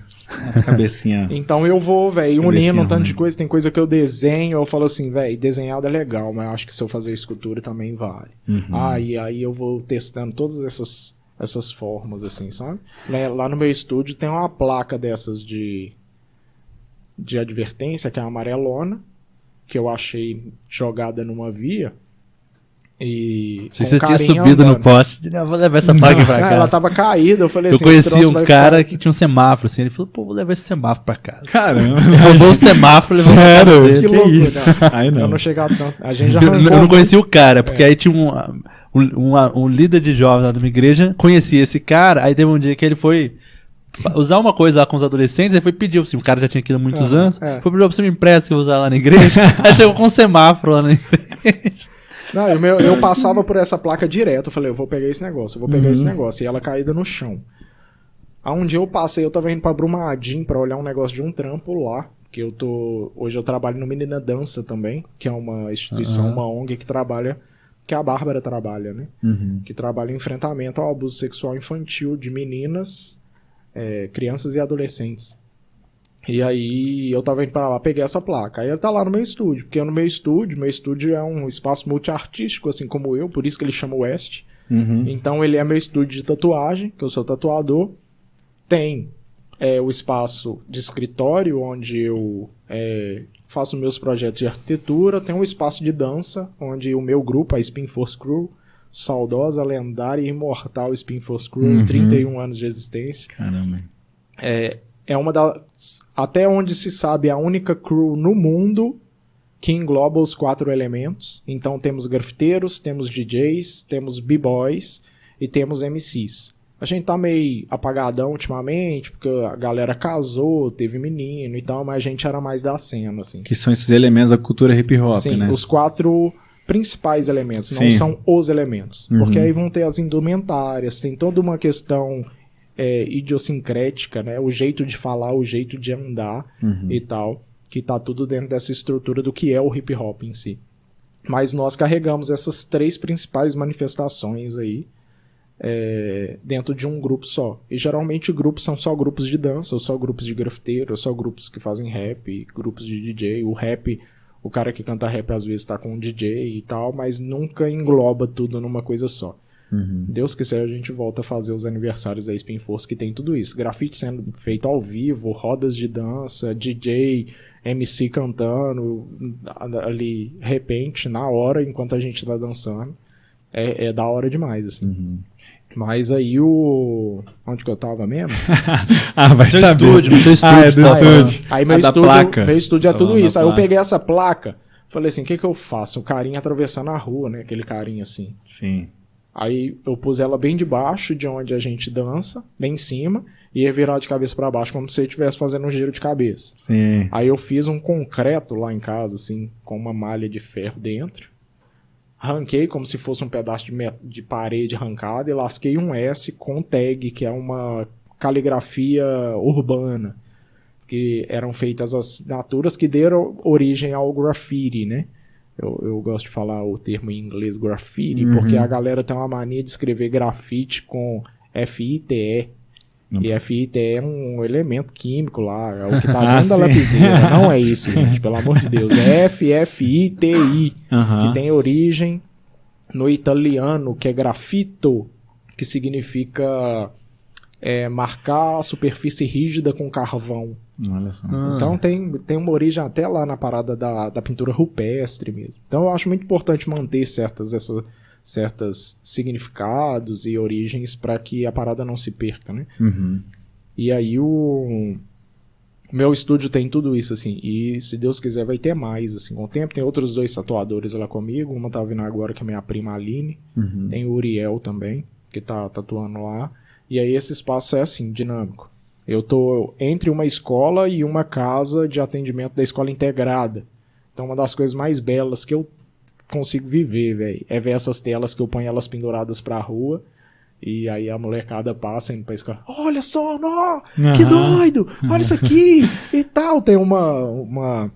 Essa cabecinha. Então eu vou, velho, Essa unindo cabecinha um tanto ruim. de coisa. Tem coisa que eu desenho, eu falo assim, velho, desenhado é legal, mas eu acho que se eu fazer escultura também vale. E aí eu vou testando todas essas formas, assim, sabe? Lá no meu estúdio tem uma placa dessas de advertência, que é a amarelona, que eu achei jogada numa via. E Se com você tinha carinha subido andando. no poste, eu vou levar essa placa pra casa. Ela tava caída, eu falei Eu assim... conheci esse troço um vai cara ficar- que tinha um semáforo, assim, ele falou, pô, vou levar esse semáforo pra casa. Caramba. Roubou o semáforo e levou pra casa Sério? dele. Que Que loucura. isso? Aí Eu não. não chegava tanto. A gente já Eu arrancou não conhecia o cara, porque aí tinha um líder de jovens lá de uma igreja, conhecia esse cara, aí teve um dia que ele foi usar uma coisa lá com os adolescentes, aí foi pedir, assim, o cara já tinha aquilo há muitos anos, foi pedir, você me empresta que eu vou usar lá na igreja, aí chegou com um semáforo lá na igreja. Não, eu passava por essa placa direto. Eu falei, eu vou pegar esse negócio, eu vou pegar esse negócio. E ela caída no chão. Aí um dia eu passei, eu tava indo pra Brumadinho pra olhar um negócio de um trampo lá. Que hoje eu trabalho no Menina Dança também, que é uma instituição, uma ONG que trabalha, que a Bárbara trabalha, né? Que trabalha em enfrentamento ao abuso sexual infantil de meninas, crianças e adolescentes. E aí eu tava indo pra lá, peguei essa placa. Aí ele tá lá no meu estúdio, porque no meu estúdio é um espaço multiartístico, assim como eu, por isso que ele chama West. Então ele é meu estúdio de tatuagem, que eu sou tatuador. Tem o espaço de escritório, onde eu faço meus projetos de arquitetura. Tem um espaço de dança, onde o meu grupo, a Spin Force Crew, saudosa, lendária e imortal Spin Force Crew, 31 anos de existência. Caramba. É uma das, até onde se sabe, a única crew no mundo que engloba os 4 elementos. Então temos grafiteiros, temos DJs, temos b-boys e temos MCs. A gente tá meio apagadão ultimamente, porque a galera casou, teve menino e tal, mas a gente era mais da cena, assim. Que são esses elementos da cultura hip hop, Sim, né? os 4 principais elementos, não Sim. são os elementos. Porque aí vão ter as indumentárias, tem toda uma questão idiosincrética, né? O jeito de falar, o jeito de andar e tal, que tá tudo dentro dessa estrutura do que é o hip hop em si. Mas nós carregamos essas 3 principais manifestações aí dentro de um grupo só. E geralmente grupos são só grupos de dança, ou só grupos de grafiteiro, ou só grupos que fazem rap, grupos de DJ. O rap, o cara que canta rap às vezes tá com um DJ e tal, mas nunca engloba tudo numa coisa só. Deus quiser, a gente volta a fazer os aniversários da Spin Force, que tem tudo isso. Grafite sendo feito ao vivo, rodas de dança, DJ, MC cantando ali, repente, na hora, enquanto a gente tá dançando. É da hora demais, assim. Mas aí onde que eu tava mesmo? Vai Seu saber. estúdio, no seu estúdio. É do tá? estúdio. Aí meu Da placa. estúdio é Tá tudo falando isso. da Aí eu placa. peguei essa placa, falei assim, o que eu faço? O carinha atravessando a rua, né? Aquele carinha assim. Sim. Aí eu pus ela bem debaixo de onde a gente dança, bem em cima, e ia virar de cabeça pra baixo, como se você estivesse fazendo um giro de cabeça. Sim. Aí eu fiz um concreto lá em casa, assim, com uma malha de ferro dentro. Ranquei como se fosse um pedaço de parede arrancado e lasquei um S com tag, que é uma caligrafia urbana, que eram feitas as assinaturas que deram origem ao graffiti, né? Eu gosto de falar o termo em inglês graffiti, porque a galera tem uma mania de escrever grafite com F-I-T-E, E FIT é um elemento químico lá, é o que tá dentro da lapiseira. Não é isso, gente, pelo amor de Deus. É FFITI, que tem origem no italiano, que é grafito, que significa marcar a superfície rígida com carvão. Olha só. Então tem uma origem até lá na parada da pintura rupestre mesmo. Então eu acho muito importante manter certos significados e origens para que a parada não se perca, né? E aí o meu estúdio tem tudo isso, assim, e se Deus quiser vai ter mais, assim, com o tempo. Tem outros 2 tatuadores lá comigo, uma tá vindo agora que é minha prima Aline, tem o Uriel também, que tá tatuando lá, e aí esse espaço é assim, dinâmico. Eu tô entre uma escola e uma casa de atendimento da escola integrada. Então uma das coisas mais belas que eu consigo viver, velho, é ver essas telas que eu ponho elas penduradas pra rua, e aí a molecada passa indo pra escola. Olha só, não, que doido, olha isso aqui, e tal. Tem uma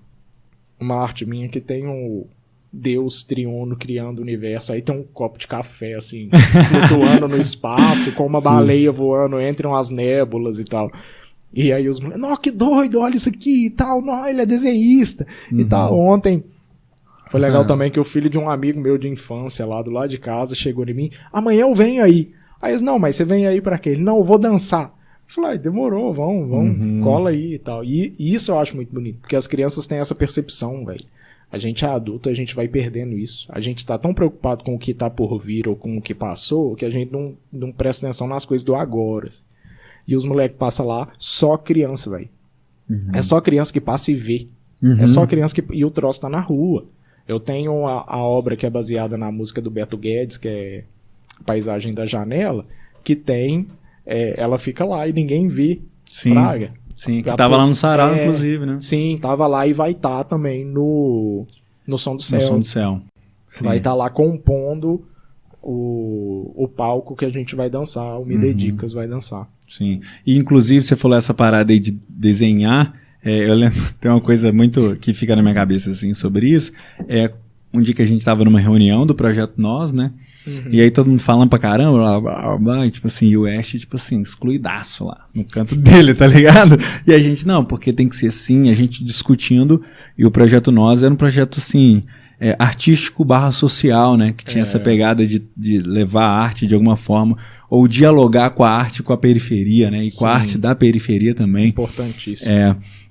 arte minha que tem um Deus triuno criando o universo, aí tem um copo de café, assim, flutuando no espaço, com uma baleia voando entre umas nébulas e tal. E aí os moleques, não, que doido, olha isso aqui e tal, não, ele é desenhista e tal. Ontem foi legal também que o filho de um amigo meu de infância lá do lado de casa chegou em mim, amanhã eu venho aí. Aí eles, não, mas você vem aí pra quê? Ele, não, eu vou dançar. Eu falei, demorou, vamos, cola aí e tal. E isso eu acho muito bonito, porque as crianças têm essa percepção, velho. A gente é adulto, a gente vai perdendo isso. A gente tá tão preocupado com o que tá por vir ou com o que passou, que a gente não presta atenção nas coisas do agora. E os moleques passam lá, só criança, velho. É só criança que passa e vê. É só criança que... E o troço tá na rua. Eu tenho a obra que é baseada na música do Beto Guedes, que é Paisagem da Janela, que tem... ela fica lá e ninguém vê. Sim. Fraga. Sim, que tava lá no Sarau, inclusive, né? Sim, tava lá e vai estar também no Som do Céu. No Som do Céu. Sim. Vai estar lá compondo o palco que a gente vai dançar, o Me Dedicas vai dançar. Sim, e inclusive você falou essa parada aí de desenhar, eu lembro, tem uma coisa muito que fica na minha cabeça assim sobre isso, um dia que a gente tava numa reunião do Projeto Nós, né? E aí todo mundo falando pra caramba, blá, blá, blá, e tipo assim, e o Ash, tipo assim, excluidaço lá, no canto dele, tá ligado? E a gente, não, porque tem que ser assim, a gente discutindo, e o Projeto Nós era um projeto assim, artístico/social, né? Que tinha essa pegada de levar a arte de alguma forma, ou dialogar com a arte com a periferia, né? E com a arte da periferia também. Importantíssimo.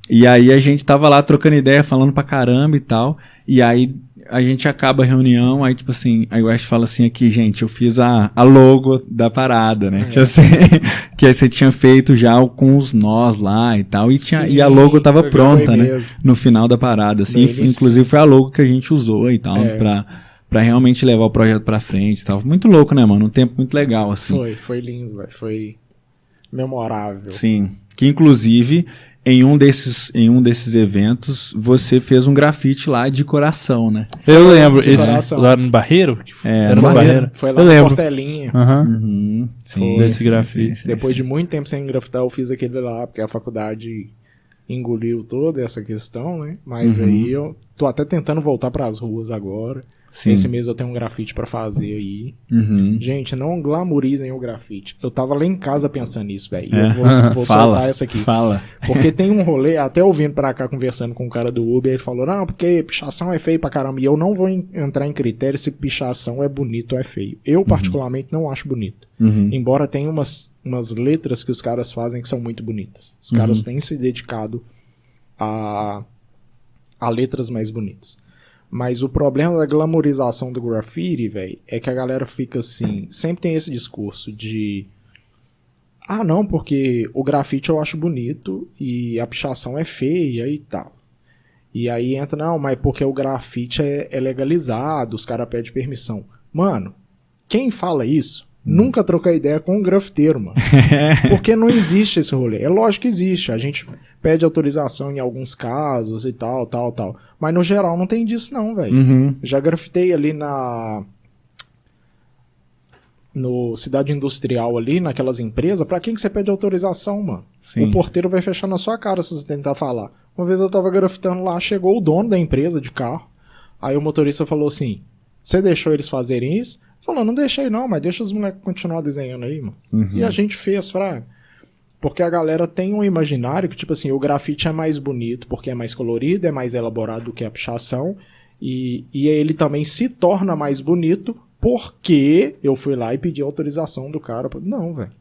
E aí a gente tava lá trocando ideia, falando pra caramba e tal, e aí a gente acaba a reunião, aí tipo assim, aí o Ash fala assim aqui, gente, eu fiz a logo da parada, né? Tipo assim, que aí você tinha feito já com os nós lá e tal, e a logo tava pronta, né? No final da parada, assim, inclusive foi a logo que a gente usou e tal, pra realmente levar o projeto pra frente e tal. Muito louco, né, mano? Um tempo muito legal, assim. Foi lindo, velho, foi memorável. Sim, que inclusive... Em um desses eventos, você fez um grafite lá de coração, né? Eu lembro. Lá no Barreiro? Era no Barreiro. Foi lá na Portelinha. Sim, desse grafite. Depois de muito tempo sem grafitar, eu fiz aquele lá, porque a faculdade engoliu toda essa questão, né? Mas aí eu tô até tentando voltar pras ruas agora. Sim. Esse mês eu tenho um grafite pra fazer aí. Gente, não glamourizem o grafite. Eu tava lá em casa pensando nisso, velho. Eu vou soltar essa aqui. Fala. Porque tem um rolê, até ouvindo pra cá, conversando com o cara do Uber, ele falou, não, porque pichação é feio pra caramba. E eu não vou entrar em critério se pichação é bonito ou é feio. Eu, particularmente, não acho bonito. Embora tenha umas letras que os caras fazem que são muito bonitas. Os caras têm se dedicado a letras mais bonitas. Mas o problema da glamourização do grafite, velho, é que a galera fica assim, sempre tem esse discurso de não, porque o grafite eu acho bonito e a pichação é feia e tal. E aí entra, não, mas porque o grafite é legalizado, os caras pedem permissão. Mano, quem fala isso nunca troca ideia com um grafiteiro, mano. Porque não existe esse rolê. É lógico que existe. A gente pede autorização em alguns casos e tal. Mas no geral não tem disso não, velho. Já grafitei ali no Cidade Industrial ali, naquelas empresas. Pra quem que você pede autorização, mano? Sim. O porteiro vai fechar na sua cara se você tentar falar. Uma vez eu tava grafitando lá, chegou o dono da empresa de carro. Aí o motorista falou assim, você deixou eles fazerem isso? Falou, não deixei não, mas deixa os moleques continuar desenhando aí, mano. E a gente fez, fraga. Porque a galera tem um imaginário que, tipo assim, o grafite é mais bonito porque é mais colorido, é mais elaborado do que a pichação. E ele também se torna mais bonito porque eu fui lá e pedi autorização do cara. Não, velho.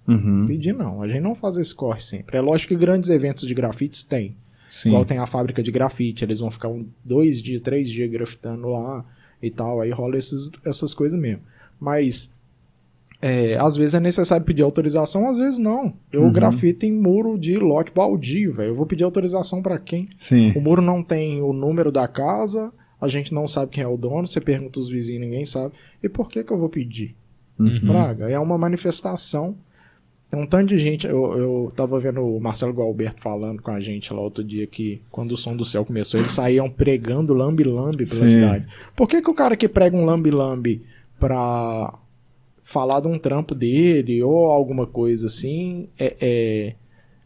Pedi não. A gente não faz esse corre sempre. É lógico que grandes eventos de grafites tem. Sim. Igual tem a fábrica de grafite. Eles vão ficar 2 dias, 3 dias grafitando lá e tal. Aí rola essas coisas mesmo. Mas... às vezes é necessário pedir autorização, às vezes não. Eu grafito em muro de lote baldio, velho. Eu vou pedir autorização pra quem? Sim. O muro não tem o número da casa, a gente não sabe quem é o dono, você pergunta os vizinhos, ninguém sabe. E por que eu vou pedir? Praga, é uma manifestação. Tem um tanto de gente, eu tava vendo o Marcelo Gualberto falando com a gente lá outro dia que quando o Som do Céu começou, eles saíam pregando lambe-lambe pela cidade. Por que o cara que prega um lambe-lambe pra... falar de um trampo dele ou alguma coisa assim,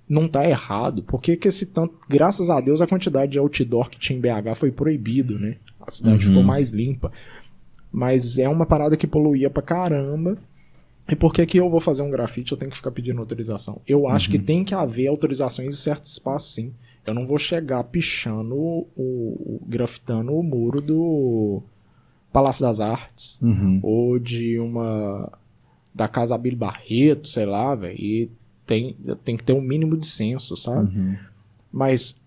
não tá errado. Porque que esse tanto, graças a Deus, a quantidade de outdoor que tinha em BH foi proibido, né? A cidade ficou mais limpa. Mas é uma parada que poluía pra caramba. E por que eu vou fazer um grafite eu tenho que ficar pedindo autorização? Eu acho que tem que haver autorizações em certo espaço, sim. Eu não vou chegar pichando, grafitando o muro do Palácio das Artes, ou da Casa Abílio Barreto, sei lá, velho, e tem que ter um mínimo de senso, sabe? Mas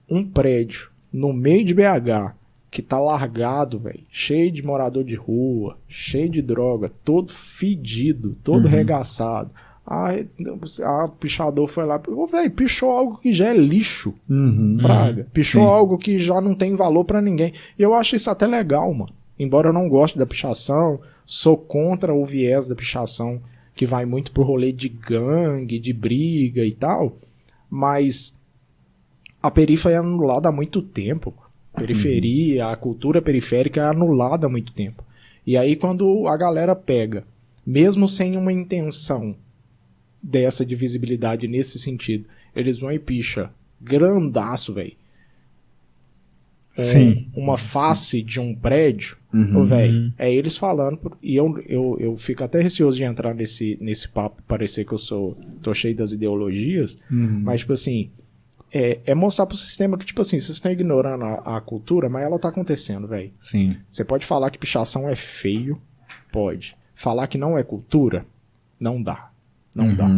um prédio no meio de BH que tá largado, velho, cheio de morador de rua, cheio de droga, todo fedido, todo regaçado. A pichador foi lá, velho, pichou algo que já é lixo, fraga. Pichou algo que já não tem valor pra ninguém. E eu acho isso até legal, mano. Embora eu não goste da pichação, sou contra o viés da pichação, que vai muito pro rolê de gangue, de briga e tal, mas a periferia é anulada há muito tempo. Periferia, a cultura periférica é anulada há muito tempo. E aí quando a galera pega, mesmo sem uma intenção dessa de visibilidade nesse sentido, eles vão e picha grandaço, velho. Uma face de um prédio, velho, é eles falando, e eu fico até receoso de entrar nesse papo, parecer que tô cheio das ideologias, mas tipo assim, é mostrar pro sistema que tipo assim, vocês estão ignorando a cultura, mas ela tá acontecendo, velho. Sim. Você pode falar que pichação é feio, pode. Falar que não é cultura, não dá. Não dá.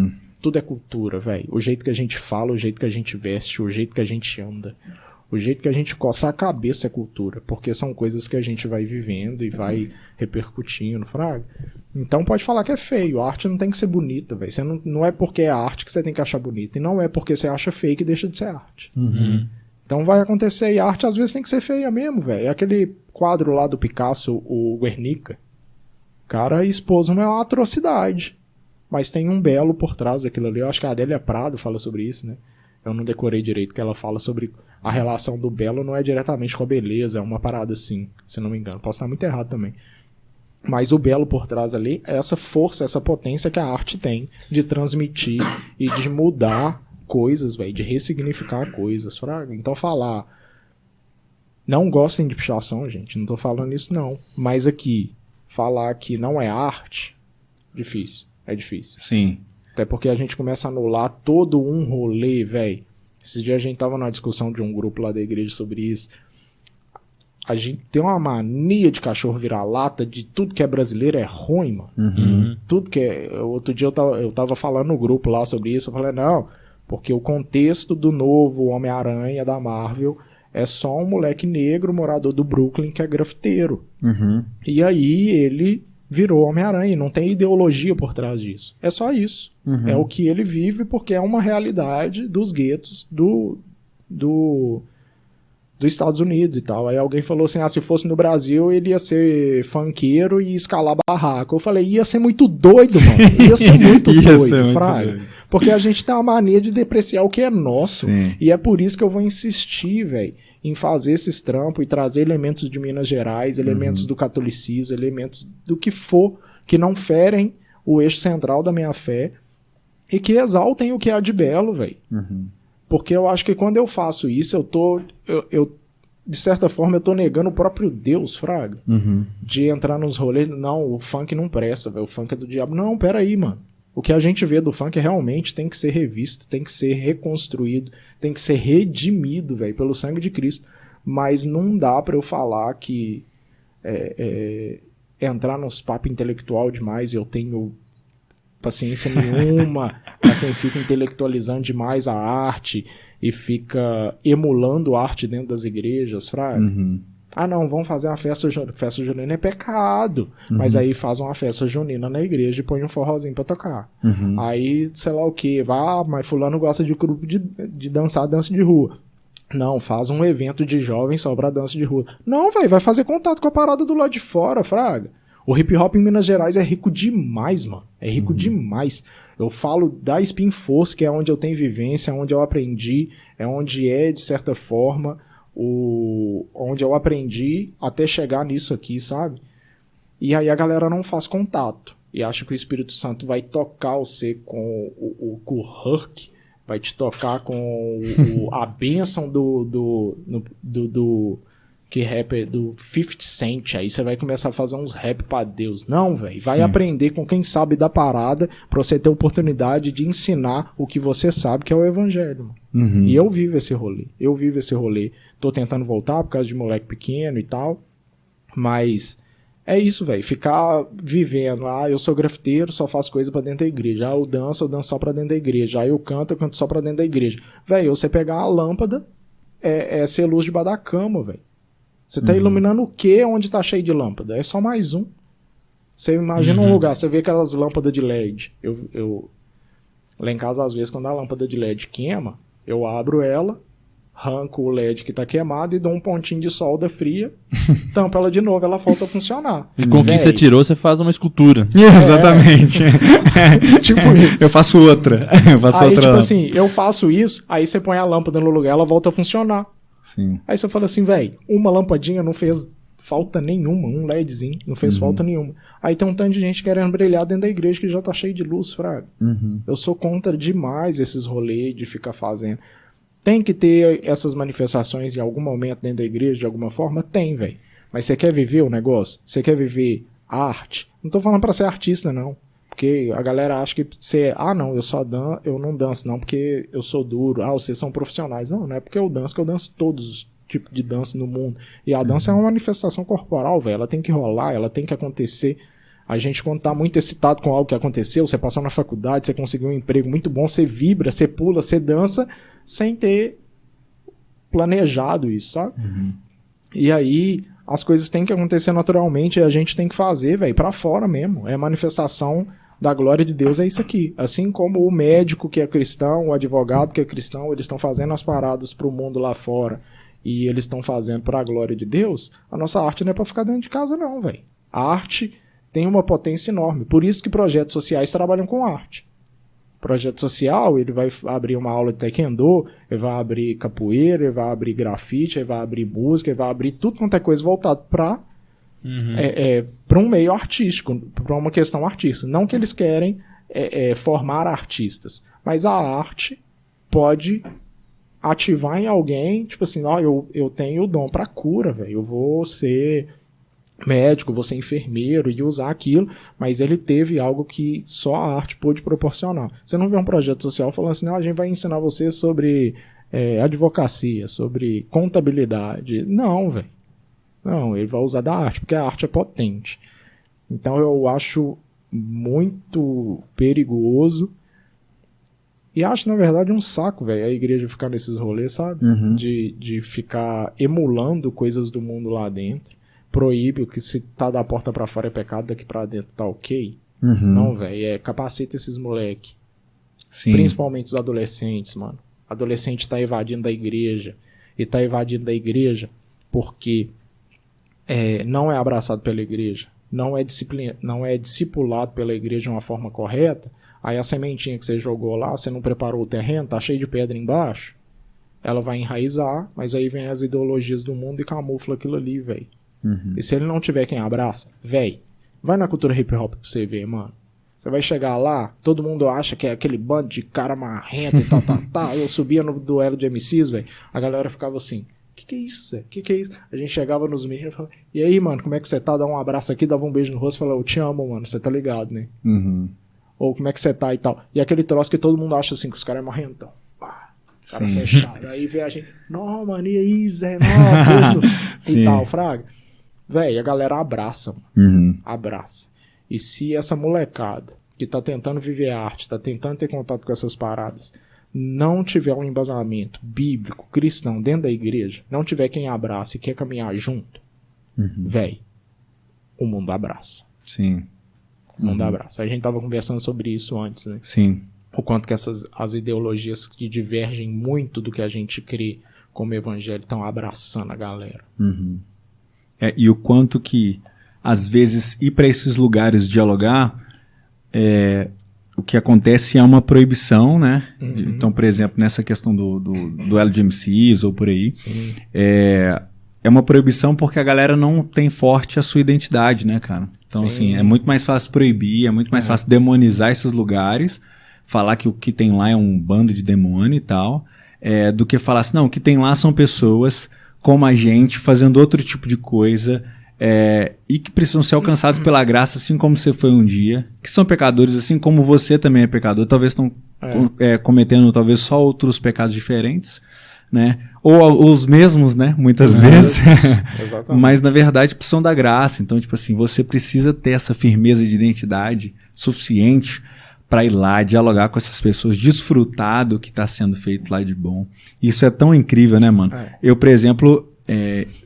Tudo é cultura, velho. O jeito que a gente fala, o jeito que a gente veste, o jeito que a gente anda, o jeito que a gente coça a cabeça é cultura, porque são coisas que a gente vai vivendo e vai repercutindo, fraga. Então pode falar que é feio, a arte não tem que ser bonita, velho. Não é porque é arte que você tem que achar bonita, e não é porque você acha feio que deixa de ser arte. Então vai acontecer, e a arte às vezes tem que ser feia mesmo, velho. É aquele quadro lá do Picasso, o Guernica. O cara expôs uma atrocidade, mas tem um belo por trás daquilo ali. Eu acho que a Adélia Prado fala sobre isso, né? Eu não decorei direito, que ela fala sobre a relação do belo não é diretamente com a beleza, é uma parada assim, se não me engano. Posso estar muito errado também. Mas o belo por trás ali é essa força, essa potência que a arte tem de transmitir e de mudar coisas, velho, de ressignificar coisas, fraga. Então falar, não gostem de pichação, gente, não tô falando isso não. Mas aqui, falar que não é arte, difícil, é difícil. Sim. Até porque a gente começa a anular todo um rolê, velho. Esses dias a gente tava numa discussão de um grupo lá da igreja sobre isso. A gente tem uma mania de cachorro virar lata, de tudo que é brasileiro é ruim, mano. Tudo que é... Outro dia eu tava falando no grupo lá sobre isso, eu falei, não, porque o contexto do novo Homem-Aranha da Marvel é só um moleque negro, morador do Brooklyn, que é grafiteiro. E aí ele virou Homem-Aranha, não tem ideologia por trás disso. É só isso. É o que ele vive porque é uma realidade dos guetos dos Estados Unidos e tal. Aí alguém falou assim, se fosse no Brasil ele ia ser funkeiro e escalar barraco. Eu falei, ia ser muito doido, mano. Ia ser muito doido, fraga. Porque a gente tem uma mania de depreciar o que é nosso. Sim. E é por isso que eu vou insistir, velho, em fazer esses trampos e trazer elementos de Minas Gerais, elementos do catolicismo, elementos do que for, que não ferem o eixo central da minha fé e que exaltem o que há de belo, velho. Porque eu acho que quando eu faço isso, eu de certa forma, eu tô negando o próprio Deus, fraga. De entrar nos rolês, não, o funk não presta, velho, o funk é do diabo. Não, peraí, mano. O que a gente vê do funk realmente tem que ser revisto, tem que ser reconstruído, tem que ser redimido, velho, pelo sangue de Cristo. Mas não dá pra eu falar que entrar nos papos intelectual demais, eu tenho paciência nenhuma pra quem fica intelectualizando demais a arte e fica emulando arte dentro das igrejas, fraga. Ah, não, vamos fazer uma festa junina. Festa junina é pecado. Mas aí faz uma festa junina na igreja e põe um forrozinho pra tocar. Aí, sei lá o que, mas fulano gosta de grupo de dançar dança de rua. Não, faz um evento de jovens só pra dança de rua. Não, velho, vai fazer contato com a parada do lado de fora, fraga. O hip hop em Minas Gerais é rico demais, mano. É rico demais. Eu falo da Spin Force, que é onde eu tenho vivência, é onde eu aprendi, é onde de certa forma, onde eu aprendi até chegar nisso aqui, sabe? E aí a galera não faz contato. E acha que o Espírito Santo vai tocar você com o Herc, vai te tocar com a bênção do que rapper do 50 Cent. Aí você vai começar a fazer uns rap pra Deus. Não, velho. Vai aprender com quem sabe da parada pra você ter oportunidade de ensinar o que você sabe, que é o evangelho. E eu vivo esse rolê. Tô tentando voltar por causa de moleque pequeno e tal. Mas é isso, velho. Ficar vivendo. Ah, eu sou grafiteiro, só faço coisa pra dentro da igreja. Ah, eu danço só pra dentro da igreja. Ah, eu canto só pra dentro da igreja. Velho, você pegar uma lâmpada é ser luz debaixo da cama, velho. Você tá iluminando o quê onde tá cheio de lâmpada? É só mais um. Você imagina um lugar, você vê aquelas lâmpadas de LED. Lá em casa, às vezes, quando a lâmpada de LED queima, eu abro ela, arranco o LED que tá queimado e dou um pontinho de solda fria, tampo ela de novo, ela volta a funcionar. E com o que você tirou, você faz uma escultura. Exatamente. Tipo isso. Eu faço outra. Aí, tipo assim, eu faço isso, aí você põe a lâmpada no lugar, ela volta a funcionar. Sim. Aí você fala assim, velho, uma lampadinha não fez falta nenhuma, um LEDzinho não fez falta nenhuma. Aí tem um tanto de gente querendo brilhar dentro da igreja que já tá cheio de luz, fraga. Eu sou contra demais esses rolês de ficar fazendo. Tem que ter essas manifestações em algum momento dentro da igreja, de alguma forma? Tem, velho. Mas você quer viver o negócio? Você quer viver a arte? Não tô falando pra ser artista, não. Porque a galera acha que você... Ah, não, eu não danço, não, porque eu sou duro. Ah, vocês são profissionais. Não, não é porque eu danço, que eu danço todos os tipos de dança no mundo. E a dança é uma manifestação corporal, velho. Ela tem que rolar, ela tem que acontecer. A gente, quando tá muito excitado com algo que aconteceu, você passou na faculdade, você conseguiu um emprego muito bom, você vibra, você pula, você dança, sem ter planejado isso, sabe? E aí, as coisas têm que acontecer naturalmente e a gente tem que fazer, velho, pra fora mesmo. É manifestação da glória de Deus, é isso aqui. Assim como o médico que é cristão, o advogado que é cristão, eles estão fazendo as paradas pro mundo lá fora e eles estão fazendo pra glória de Deus, a nossa arte não é pra ficar dentro de casa não, velho. A arte tem uma potência enorme. Por isso que projetos sociais trabalham com arte. Projeto social, ele vai abrir uma aula de taekwondo, ele vai abrir capoeira, ele vai abrir grafite, ele vai abrir música, ele vai abrir tudo quanto é coisa voltado para um meio artístico, para uma questão artística. Não que eles querem formar artistas, mas a arte pode ativar em alguém, tipo assim, ó, eu tenho o dom para cura, velho, eu vou ser médico, vou ser enfermeiro e usar aquilo, mas ele teve algo que só a arte pôde proporcionar. Você não vê um projeto social falando assim, não, a gente vai ensinar você sobre advocacia, sobre contabilidade. Não, velho. Não, ele vai usar da arte, porque a arte é potente. Então eu acho muito perigoso e acho, na verdade, um saco, velho, a igreja ficar nesses rolês, sabe? De ficar emulando coisas do mundo lá dentro. Proíbe, que se tá da porta pra fora é pecado, daqui pra dentro tá ok. Não, velho, capacita esses moleque. Sim. Principalmente os adolescentes, mano. Adolescente tá evadindo da igreja. E tá evadindo da igreja porque não é abraçado pela igreja, não é discipulado pela igreja de uma forma correta. Aí a sementinha que você jogou lá, você não preparou o terreno, tá cheio de pedra embaixo, ela vai enraizar, mas aí vem as ideologias do mundo e camufla aquilo ali, velho. E se ele não tiver quem abraça, véi, vai na cultura hip hop pra você ver, mano. Você vai chegar lá, todo mundo acha que é aquele bando de cara marrento e tal. Eu subia no duelo de MCs, velho. A galera ficava assim, que é isso, Zé? Que é isso? A gente chegava nos meninos e falava, e aí, mano, como é que você tá? Dá um abraço aqui, dava um beijo no rosto e falava, eu te amo, mano, você tá ligado, né? ou como é que você tá e tal. E aquele troço que todo mundo acha assim, que os caras é marrentão. Cara fechado. Aí vê a gente, não, mano, e aí, Zé, não, e tal, fraga. Véi, a galera abraça, mano. Abraça. E se essa molecada que tá tentando viver arte, tá tentando ter contato com essas paradas, não tiver um embasamento bíblico, cristão, dentro da igreja, não tiver quem abraça e quer caminhar junto, véi, o mundo abraça. Sim. O mundo abraça. A gente tava conversando sobre isso antes, né? Sim. O quanto que as ideologias que divergem muito do que a gente crê como evangelho estão abraçando a galera. E o quanto que, às vezes, ir para esses lugares dialogar, o que acontece é uma proibição, né? Então, por exemplo, nessa questão do LGMCs ou por aí, é uma proibição porque a galera não tem forte a sua identidade, né, cara? Então, assim, é muito mais fácil proibir, é muito mais fácil demonizar esses lugares, falar que o que tem lá é um bando de demônio e tal, do que falar assim, não, o que tem lá são pessoas como a gente, fazendo outro tipo de coisa, e que precisam ser alcançados pela graça, assim como você foi um dia, que são pecadores, assim como você também é pecador, talvez estão cometendo talvez só outros pecados diferentes, né? Ou os mesmos, né? Muitas vezes. Mas, na verdade, precisam da graça. Então, tipo assim, você precisa ter essa firmeza de identidade suficiente para ir lá, dialogar com essas pessoas, desfrutar do que está sendo feito lá de bom. Isso é tão incrível, né, mano? Eu, por exemplo,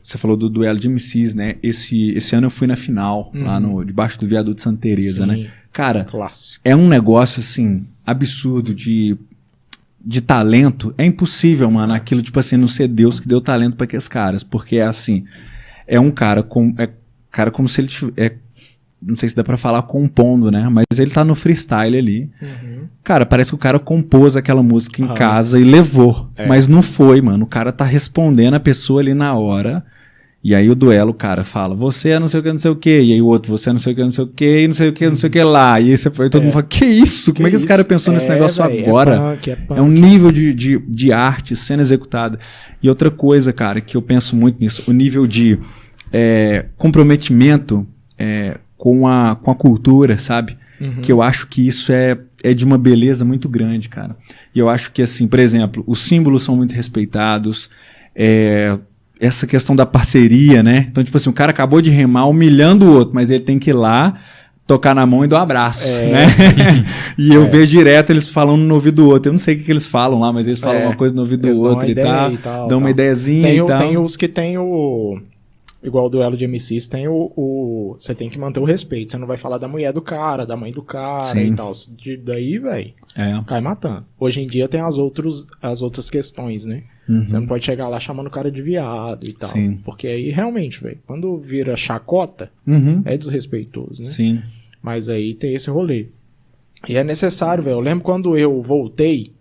você falou do duelo de MCs, né? Esse ano eu fui na final, lá debaixo do viaduto Santa Teresa, né? Cara, clássico. É um negócio, assim, absurdo de talento. É impossível, mano, aquilo, tipo assim, não ser Deus que deu talento para aqueles caras. Porque é assim, é um cara como se ele tivesse... não sei se dá pra falar compondo, né? Mas ele tá no freestyle ali. Cara, parece que o cara compôs aquela música em casa e levou. Mas não foi, mano. O cara tá respondendo a pessoa ali na hora. E aí o duelo, o cara fala, você é não sei o que, não sei o que. E aí o outro, você é não sei o que, não sei o que, e não sei o que, não sei o que lá. E aí você foi, todo mundo fala, que isso? Como é que esse cara pensou nesse negócio agora? É um nível de arte sendo executada. E outra coisa, cara, que eu penso muito nisso, o nível de comprometimento com a cultura, sabe? Que eu acho que isso é de uma beleza muito grande, cara. E eu acho que, assim, por exemplo, os símbolos são muito respeitados, essa questão da parceria, né? Então, tipo assim, o cara acabou de remar humilhando o outro, mas ele tem que ir lá, tocar na mão e dar um abraço, né? E eu vejo direto eles falando no ouvido do outro. Eu não sei o que eles falam lá, mas eles falam uma coisa no ouvido do outro e tal. Dão uma ideiazinha e tal. Tem os que tem o... Igual o duelo de MCs, tem você tem que manter o respeito. Você não vai falar da mulher do cara, da mãe do cara e tal. Daí, velho, cai matando. Hoje em dia tem as outras questões, né? Você não pode chegar lá chamando o cara de viado e tal. Porque aí, realmente, velho, quando vira chacota, é desrespeitoso, né? Sim. Mas aí tem esse rolê. E é necessário, velho. Eu lembro quando eu voltei,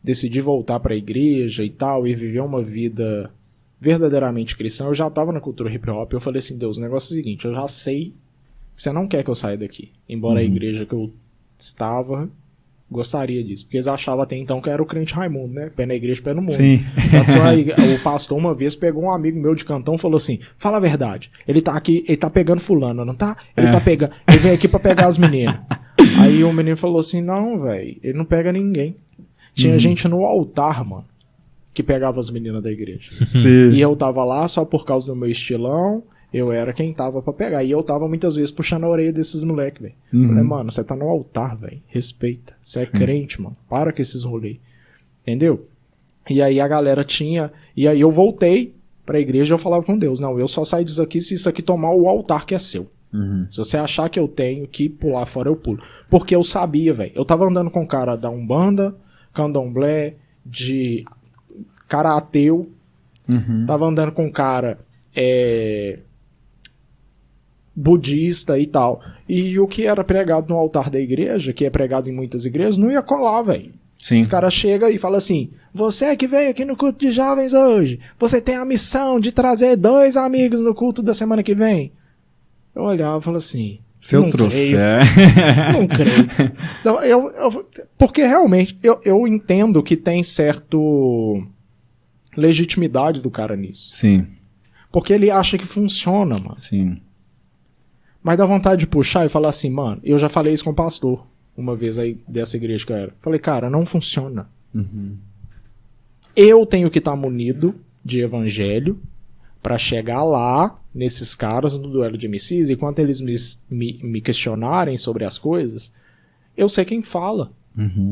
decidi voltar pra igreja e tal, e viver uma vida verdadeiramente cristã, eu já tava na cultura hip hop, eu falei assim, Deus, o negócio é o seguinte, eu já sei que você não quer que eu saia daqui, embora a igreja que eu estava gostaria disso, porque eles achavam até então que eu era o crente Raimundo, né, pé na igreja, pé no mundo. O pastor uma vez pegou um amigo meu de cantão e falou assim, fala a verdade, ele tá aqui, ele tá pegando fulano, não tá? Ele tá pegando, ele veio aqui pra pegar as meninas. Aí o menino falou assim, não, velho, ele não pega ninguém. Tinha gente no altar, mano, que pegava as meninas da igreja. E eu tava lá só por causa do meu estilão, eu era quem tava pra pegar. E eu tava muitas vezes puxando a orelha desses moleques, velho. Falei, mano, você tá no altar, velho. Respeita. Você é crente, mano. Para com esses rolês. Entendeu? E aí a galera tinha... E aí eu voltei pra igreja e eu falava com Deus, não, eu só saio disso aqui se isso aqui tomar o altar que é seu. Se você achar que eu tenho que pular fora, eu pulo. Porque eu sabia, velho. Eu tava andando com um cara da Umbanda, Candomblé, de... cara ateu, tava andando com um cara budista e tal. E o que era pregado no altar da igreja, que é pregado em muitas igrejas, não ia colar, velho. Os caras chegam e falam assim, você que veio aqui no culto de jovens hoje, você tem a missão de trazer 2 amigos no culto da semana que vem. Eu olhava e falava assim, se eu trouxer... Não creio. Então, porque realmente, eu entendo que tem certo... legitimidade do cara nisso. Sim. Porque ele acha que funciona, mano. Sim. Mas dá vontade de puxar e falar assim, mano, eu já falei isso com o pastor. uma vez aí dessa igreja que eu era. Falei, cara, não funciona. Eu tenho que estar munido de evangelho pra chegar lá, nesses caras, no duelo de MCs, e quando eles me questionarem sobre as coisas, eu sei quem fala.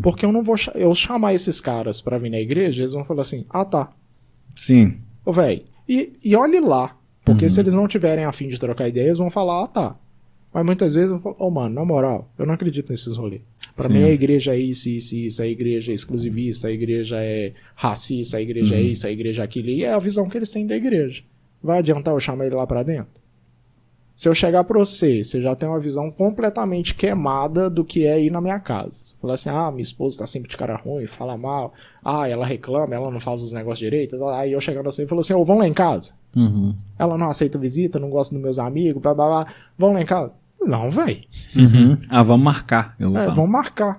Porque eu não vou eu chamar esses caras pra vir na igreja, eles vão falar assim, ah tá. Sim. Ô, véi, e olhe lá. Porque se eles não tiverem a fim de trocar ideia, eles vão falar, ah tá. Mas muitas vezes eu falo, ô mano, na moral, eu não acredito nesses rolês. Pra mim a igreja é isso, a igreja é exclusivista, a igreja é racista, a igreja é isso, a igreja é aquilo. E é a visão que eles têm da igreja. Vai adiantar eu chamar ele lá pra dentro? Se eu chegar pra você já tem uma visão completamente queimada do que é ir na minha casa. Falar assim, minha esposa tá sempre de cara ruim, fala mal, ela reclama, ela não faz os negócios direito. Aí eu chegando assim e falo assim, vamos lá em casa? Ela não aceita visita, não gosta dos meus amigos, blá blá blá. Vamos lá em casa? Não, véi. Vamos marcar. Vamos marcar.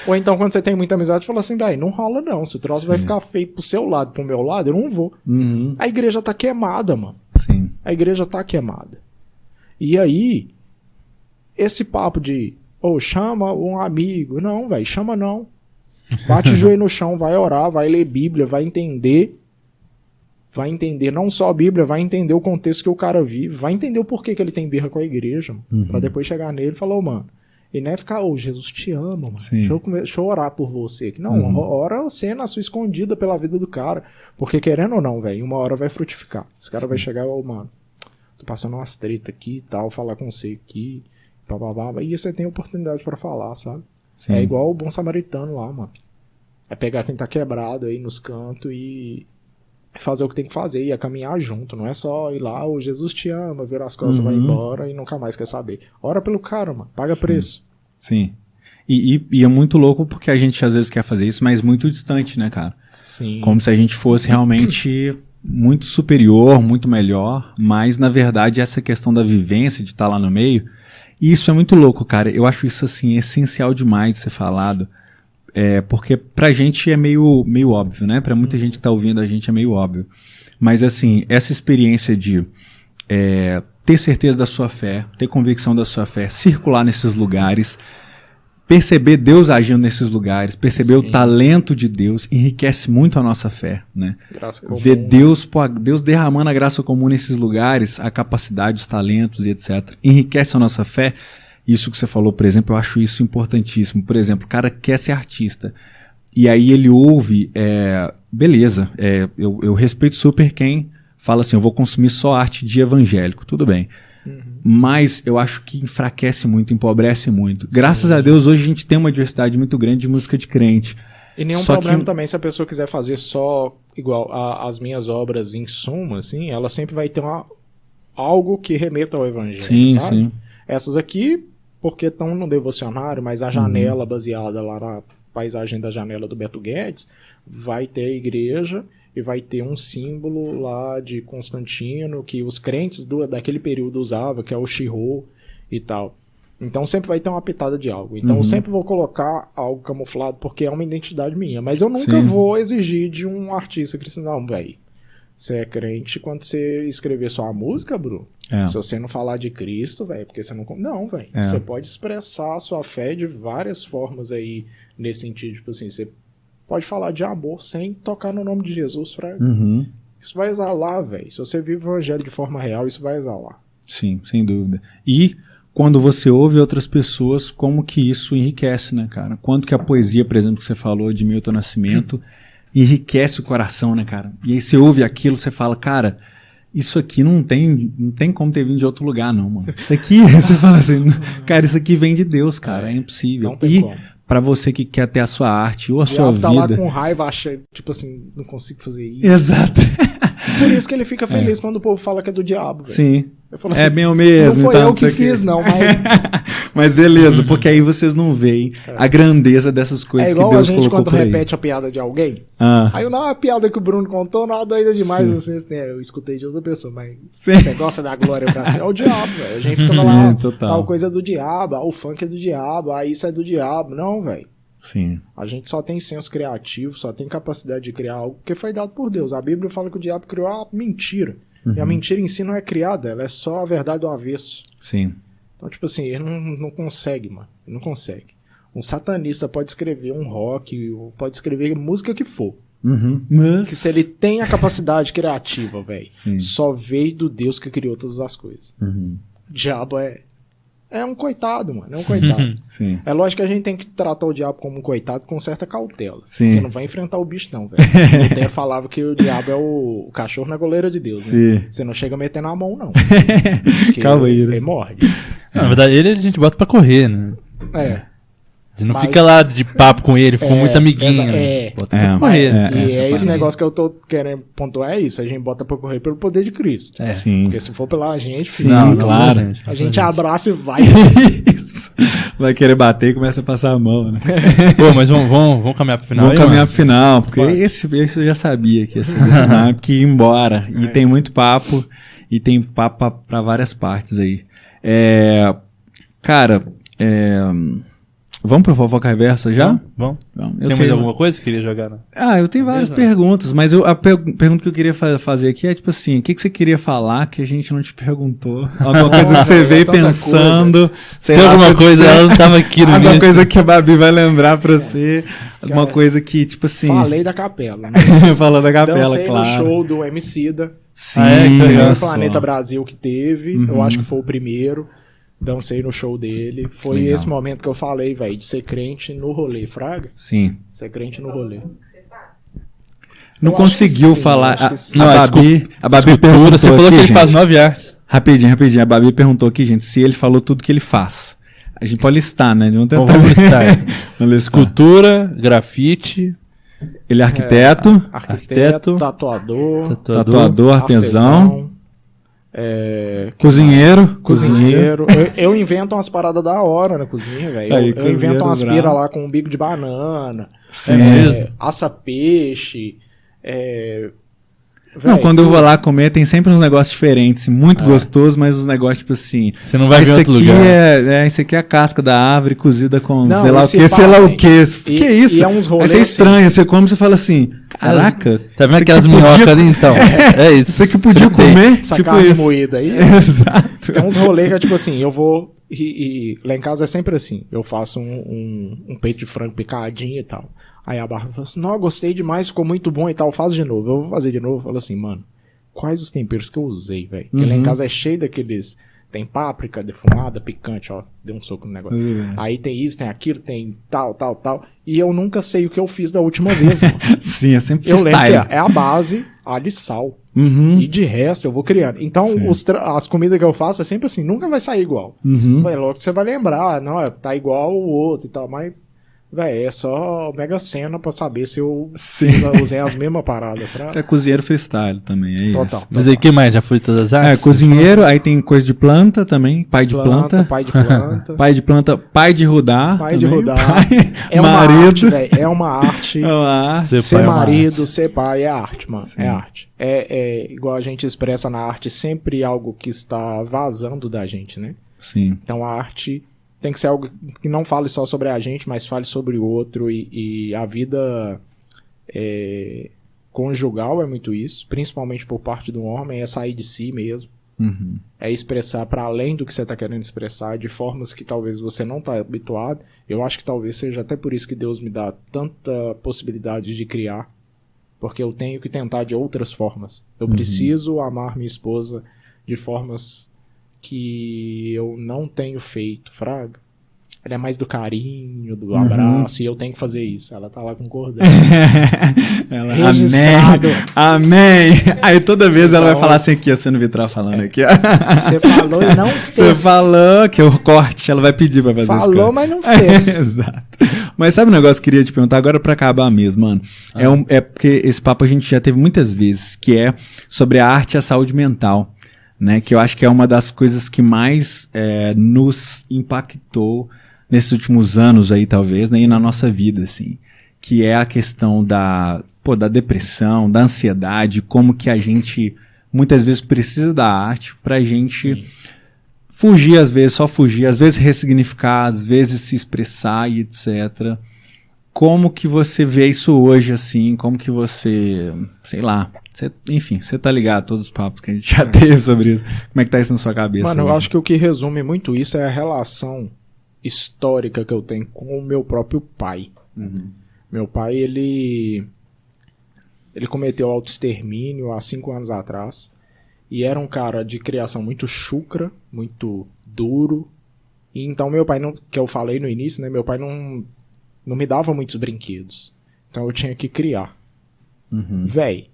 Ou então, quando você tem muita amizade, fala assim, véi, não rola não. Se o troço vai ficar feio pro seu lado, pro meu lado, eu não vou. A igreja tá queimada, mano. Sim. A igreja tá queimada. E aí, esse papo de, chama um amigo. Não, véi, chama não. Bate o joelho no chão, vai orar, vai ler Bíblia, vai entender. Vai entender não só a Bíblia, vai entender o contexto que o cara vive, vai entender o porquê que ele tem birra com a igreja, mano, pra depois chegar nele e falar, mano, e não é ficar, Jesus te ama, mano, deixa eu orar por você. Não, ora você na sua escondida pela vida do cara, porque querendo ou não, velho, uma hora vai frutificar. Esse cara vai chegar, mano, tô passando umas treta aqui e tal, falar com você aqui, blá, e você tem oportunidade pra falar, sabe? Sim. É igual o bom samaritano lá, mano. É pegar quem tá quebrado aí nos cantos e fazer o que tem que fazer, e é caminhar junto, não é só ir lá, Jesus te ama, vira as costas, vai embora e nunca mais quer saber. Ora pelo cara, mano, paga preço. Sim. E é muito louco porque a gente às vezes quer fazer isso, mas muito distante, né, cara? Sim. Como se a gente fosse realmente muito superior, muito melhor, mas na verdade essa questão da vivência, de estar lá no meio, e isso é muito louco, cara. Eu acho isso, assim, essencial demais de ser falado. Porque pra gente é meio óbvio, né? Pra muita gente que tá ouvindo a gente é meio óbvio. Mas assim, essa experiência de ter certeza da sua fé, ter convicção da sua fé, circular nesses lugares, perceber Deus agindo nesses lugares, perceber o talento de Deus, enriquece muito a nossa fé, né? Graça comum. Ver Deus derramando a graça comum nesses lugares, a capacidade, os talentos e etc. Enriquece a nossa fé. Isso que você falou, por exemplo, eu acho isso importantíssimo. Por exemplo, o cara quer ser artista. E aí ele ouve, beleza, eu respeito super quem fala assim, eu vou consumir só arte de evangélico, tudo bem. Mas eu acho que enfraquece muito, empobrece muito. Graças a Deus, hoje a gente tem uma diversidade muito grande de música de crente. E nenhum problema também se a pessoa quiser fazer só igual as minhas obras em suma, assim, ela sempre vai ter algo que remeta ao evangelho, sim, sabe? Sim. Essas aqui, porque estão no devocionário, mas a janela baseada lá na paisagem da janela do Beto Guedes, vai ter a igreja e vai ter um símbolo lá de Constantino que os crentes daquele período usavam, que é o Shiro e tal. Então sempre vai ter uma pitada de algo. Então eu sempre vou colocar algo camuflado porque é uma identidade minha. Mas eu nunca vou exigir de um artista cristão, não, velho. Você é crente quando você escrever sua música, Bruno. Se você não falar de Cristo, velho, porque você não... Não, velho. Você pode expressar a sua fé de várias formas aí, nesse sentido. Tipo assim, você pode falar de amor sem tocar no nome de Jesus, fraga. Isso vai exalar, velho. Se você vive o evangelho de forma real, isso vai exalar. Sim, sem dúvida. E quando você ouve outras pessoas, como que isso enriquece, né, cara? Quanto que a poesia, por exemplo, que você falou de Milton Nascimento, enriquece o coração, né, cara? E aí você ouve aquilo, você fala, cara, isso aqui não tem como ter vindo de outro lugar, não, mano. Isso aqui, você fala assim, cara, isso aqui vem de Deus, cara, é impossível. Não tem como. Pra você que quer ter a sua arte ou a sua vida... tá lá com raiva, acha, tipo assim, não consigo fazer isso. Exato. Por isso que ele fica feliz quando o povo fala que é do diabo, velho. Sim. Eu falo assim, bem o mesmo. Não foi então, eu que fiz, não, mas... Mas beleza, porque aí vocês não veem a grandeza dessas coisas que Deus colocou por aí. É igual a gente quando repete a piada de alguém. Aí não, a piada que o Bruno contou, não, doida demais. Assim, eu escutei de outra pessoa, mas você gosta da glória pra si. É o diabo, velho. A gente fica lá, tal coisa é do diabo, o funk é do diabo, isso é do diabo. Não, velho. Sim. A gente só tem senso criativo, só tem capacidade de criar algo que foi dado por Deus. A Bíblia fala que o diabo criou a mentira. E a mentira em si não é criada, ela é só a verdade do avesso. Sim. Então, tipo assim, ele não consegue, mano. Ele não consegue. Um satanista pode escrever um rock, pode escrever música que for. Mas... Que se ele tem a capacidade criativa, velho, Sim. só veio do Deus que criou todas as coisas. O diabo é um coitado, mano. É um coitado. Sim. É lógico que a gente tem que tratar o diabo como um coitado com certa cautela. Sim. Porque não vai enfrentar o bicho, não, velho. O Lutero falava que o diabo é o cachorro na goleira de Deus, né? Sim. Você não chega metendo a mão, não. Porque Calma aí, né? ele morre. Não, na verdade, ele a gente bota pra correr, né? É. A gente não Mas- fica lá de papo com ele, ficou muito amiguinho. Né? Bota pra correr. né? E essa é esse parte. negócio que eu tô querendo pontuar, é isso. A gente bota pra correr pelo poder de Cristo. Sim. Porque se for pela gente, Sim, filho, Não, claro. gente. a gente abraça e vai. Isso. Vai querer bater e começa a passar a mão, né? Pô, mas vamos caminhar pro final Vamos aí, caminhar mano? pro final, porque Vai. esse eu já sabia que ia ser desse naipe, que ia embora. E tem muito papo, e tem papo pra várias partes aí. Cara, vamos pro Fofoca Reversa já? Vamos. Vamos. Eu Tem mais tenho- alguma coisa que queria jogar? Né? eu tenho várias Beleza. perguntas, mas a pergunta que eu queria fazer aqui é tipo assim, o que você queria falar que a gente não te perguntou? Alguma coisa que você É veio tanta pensando, sei Tem lá, alguma coisa, que você- ela não tava aqui no alguma início. coisa que a Babi vai lembrar pra você, alguma Cara, coisa que, tipo assim... Falei da capela. Né? Falando da capela, Dancei claro. no show do Emicida. Sim, Ah, é? Que legal. olha No só. Planeta Brasil que teve. Eu acho que foi o primeiro. Dancei no show dele. Foi Legal. esse momento que eu falei, velho, de ser crente no rolê, fraga. Sim. Ser crente no rolê. Não Eu conseguiu acho que sim, falar. acho que sim. Não, A a Babi Escultura, perguntou você falou aqui, que ele gente. faz 9 artes. Rapidinho. A Babi perguntou aqui, gente, se ele falou tudo que ele faz. A gente pode listar, né? Vamos tentar. Vamos listar. Vamos listar. Escultura, grafite, Ele é arquiteto, Arquiteto, tatuador, tatuador, artesão, cozinheiro. cozinheiro. Eu invento umas paradas da hora na cozinha, velho. Aí, Eu cozinheiro invento umas brabo. pira lá com um bico de banana. Sim. mesmo? Assa peixe. Não, Véi, quando eu vou lá comer, tem sempre uns negócios diferentes, muito gostosos, mas uns negócios tipo assim. Você não vai ver Esse outro aqui lugar. esse aqui é a casca da árvore cozida com Não, sei lá o esse que, sei lá o pá, que. e- Que é isso? e é uns Aí rolês você assim. estranha, você come e você fala assim, caraca. Tá vendo isso aquelas aqui podia- minhocas ali, então? É isso. Isso aqui podia comer, essa tipo carne isso. moída aí. Exato. Tem uns rolês que é tipo assim, eu vou. E lá em casa é sempre assim. Eu faço um peito de frango picadinho e tal. Aí a Bárbara fala assim: não, gostei demais, ficou muito bom e tal. Faz de novo. Eu vou fazer de novo. Fala assim, mano, quais os temperos que eu usei, velho? Porque lá em casa é cheio daqueles. Tem páprica defumada, picante, ó. Deu um soco no negócio. Aí tem isso, tem aquilo, tem tal. E eu nunca sei o que eu fiz da última vez, mano. Sim, é sempre Eu lembro que freestyle. é a base, alho e sal. Uhum. E de resto eu vou criando. Então, Sim. as comidas que eu faço é sempre assim, nunca vai sair igual. Uhum. Mas logo que você vai lembrar, não, tá igual o outro e tal, mas, velho, é só Mega Sena pra saber se eu Sim. usei as mesmas paradas. É cozinheiro freestyle também, é isso. Total. Mas aí, que mais? Já foi todas as artes? Cozinheiro, aí tem coisa de planta também, pai de planta. Pai de planta. Pai de planta, pai de rudar. Pai de também, rodar. pai- É uma marido. arte, velho. É uma arte. É uma arte. Ser Ser pai é uma marido, ser pai é arte, mano. Sim. É arte. É igual a gente expressa na arte sempre algo que está vazando da gente, né? Sim. Então a arte tem que ser algo que não fale só sobre a gente, mas fale sobre o outro. E a vida conjugal é muito isso, principalmente por parte do homem, é sair de si mesmo. Uhum. É expressar para além do que você está querendo expressar, de formas que talvez você não está habituado. Eu acho que talvez seja até por isso que Deus me dá tanta possibilidade de criar, porque eu tenho que tentar de outras formas. Eu preciso amar minha esposa de formas que eu não tenho feito, fraga. Ela é mais do carinho, do abraço, e eu tenho que fazer isso. Ela tá lá concordando. Ela, Registrado. amém. Aí toda vez ela vai Então- falar assim aqui, ó, sendo Vitral falando aqui, ó. Você falou e não fez. Você falou que o corte, ela vai pedir pra fazer esse Falou, corte. mas não fez. Exato. Mas sabe um negócio que eu queria te perguntar agora pra acabar mesmo, mano? É porque esse papo a gente já teve muitas vezes, que é sobre a arte e a saúde mental, né? Que eu acho que é uma das coisas que mais nos impactou nesses últimos anos aí, talvez, né? E na nossa vida, assim. Que é a questão da depressão, da ansiedade, como que a gente muitas vezes precisa da arte pra gente fugir, às vezes, só fugir, às vezes ressignificar, às vezes se expressar e etc. como que você vê isso hoje, assim? Como que você, sei lá, enfim, você tá ligado, todos os papos que a gente já teve sobre isso. Como é que tá isso na sua cabeça? Mano, hoje? eu acho que o que resume muito isso é a relação histórica que eu tenho com o meu próprio pai. Meu pai, ele cometeu autoextermínio há 5 anos atrás. E era um cara de criação muito chucra, muito duro. E então meu pai, que eu falei no início, né? Meu pai não me dava muitos brinquedos. Então eu tinha que criar. Véi,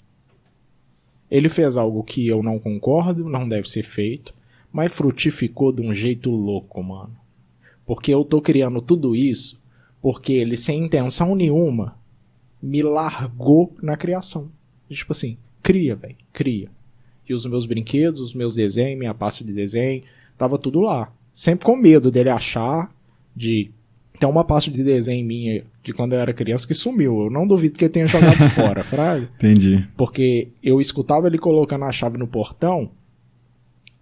ele fez algo que eu não concordo, não deve ser feito, mas frutificou de um jeito louco, mano. Porque eu tô criando tudo isso porque ele, sem intenção nenhuma, me largou na criação. Tipo assim, cria, velho, cria. E os meus brinquedos, os meus desenhos, minha pasta de desenho, tava tudo lá. Sempre com medo dele achar de... Tem uma pasta de desenho minha de quando eu era criança que sumiu. Eu não duvido que ele tenha jogado fora, fraga. Entendi. Porque eu escutava ele colocando a chave no portão,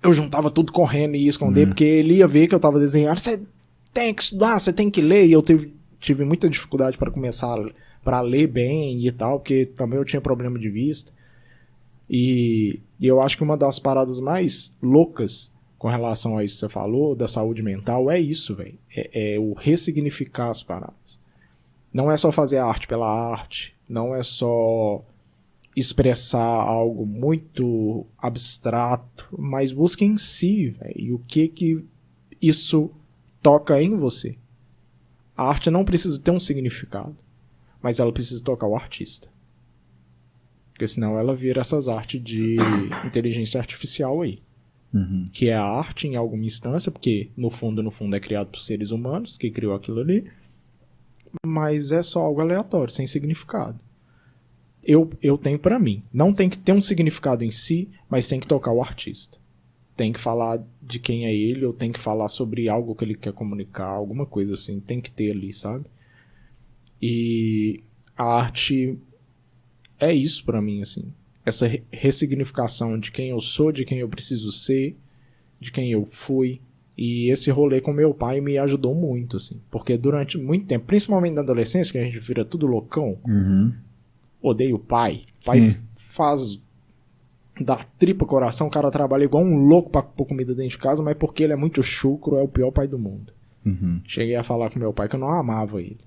eu juntava tudo correndo e ia esconder, porque ele ia ver que eu tava desenhando. Você tem que estudar, você tem que ler. E eu tive muita dificuldade para começar para ler bem e tal, porque também eu tinha problema de vista. E eu acho que uma das paradas mais loucas com relação a isso que você falou, da saúde mental, é isso, velho. É o ressignificar as paradas. Não é só fazer arte pela arte, não é só expressar algo muito abstrato, mas busque em si, velho, e o que isso toca em você. A arte não precisa ter um significado, mas ela precisa tocar o artista. Porque senão ela vira essas artes de inteligência artificial aí. Que é a arte em alguma instância, porque no fundo é criado por seres humanos, que criou aquilo ali, mas é só algo aleatório, sem significado. Eu tenho pra mim, não tem que ter um significado em si, mas tem que tocar o artista. Tem que falar de quem é ele, ou tem que falar sobre algo que ele quer comunicar, alguma coisa assim, tem que ter ali, sabe? E a arte é isso pra mim, assim. Essa ressignificação de quem eu sou, de quem eu preciso ser, de quem eu fui. E esse rolê com meu pai me ajudou muito, assim. Porque durante muito tempo, principalmente na adolescência, que a gente vira tudo loucão, odeio o pai. O pai faz da tripa coração, o cara trabalha igual um louco pra pôr comida dentro de casa, mas porque ele é muito chucro, é o pior pai do mundo. Cheguei a falar com meu pai que eu não amava ele.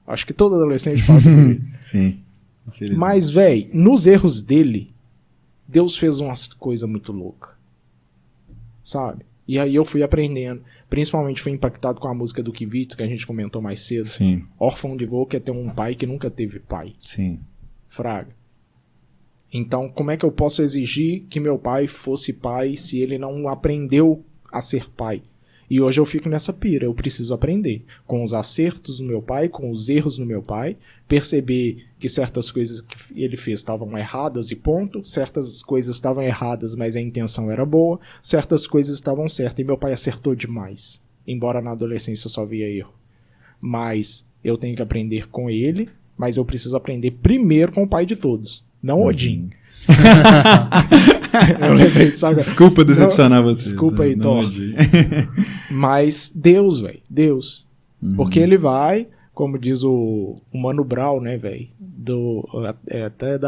Acho que todo adolescente passa por isso. Sim. Mas, véi, nos erros dele, Deus fez umas coisas muito loucas. Sabe? E aí eu fui aprendendo. Principalmente fui impactado com a música do Kivitz, que a gente comentou mais cedo. Sim. Órfão de vô quer ter um pai que nunca teve pai. Sim. Fraga. Então, como é que eu posso exigir que meu pai fosse pai se ele não aprendeu a ser pai? E hoje eu fico nessa pira, eu preciso aprender. Com os acertos do meu pai, com os erros do meu pai, perceber que certas coisas que ele fez estavam erradas e ponto, certas coisas estavam erradas, mas a intenção era boa, certas coisas estavam certas, e meu pai acertou demais. Embora na adolescência eu só via erro. Mas eu tenho que aprender com ele, mas eu preciso aprender primeiro com o pai de todos, não Odin. Eu lembrei disso agora. Desculpa decepcionar vocês. Desculpa aí, Thor. Mas Deus, velho. Deus. Porque ele vai, como diz o Mano Brown, né, velho? Até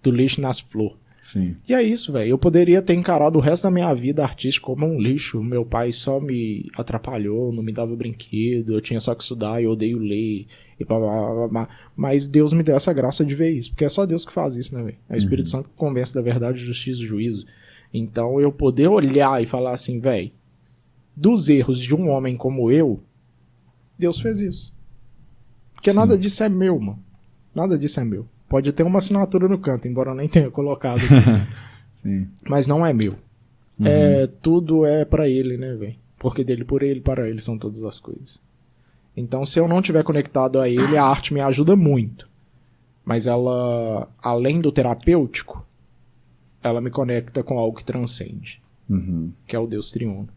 do lixo nas flores. Sim. E é isso, velho. Eu poderia ter encarado o resto da minha vida artística como um lixo. Meu pai só me atrapalhou, não me dava brinquedo, eu tinha só que estudar, eu odeio ler. E blá, blá, blá, blá. Mas Deus me deu essa graça de ver isso. Porque é só Deus que faz isso, né, velho? É o Espírito Santo que convence da verdade, justiça e juízo. Então eu poder olhar e falar assim, velho, dos erros de um homem como eu, Deus fez isso. Porque nada disso é meu, mano. Nada disso é meu. Pode ter uma assinatura no canto, embora eu nem tenha colocado aqui. Sim. Mas não é meu. Tudo é pra ele, né, velho? Porque dele, por ele, para ele são todas as coisas. Então, se eu não tiver conectado a ele, a arte me ajuda muito. Mas ela, além do terapêutico, ela me conecta com algo que transcende. Que é o Deus triuno.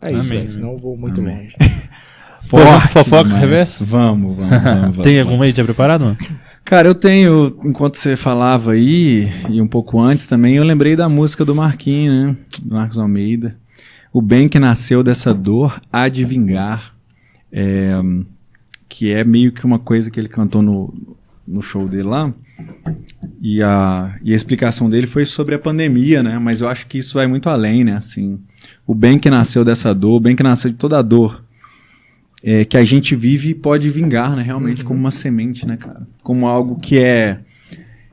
É isso, velho. Senão eu vou muito longe. Fofoca reverso? Vamos. Tem alguma aí já preparado, mano? Cara, eu tenho, enquanto você falava aí, e um pouco antes também, eu lembrei da música do Marquinhos, né? Do Marcos Almeida. O bem que nasceu dessa dor há de vingar. que é meio que uma coisa que ele cantou no show dele lá. E a explicação dele foi sobre a pandemia, né? Mas eu acho que isso vai muito além, né? Assim, o bem que nasceu dessa dor, o bem que nasceu de toda a dor que a gente vive pode vingar, né? Realmente como uma semente, né, cara? Como algo que é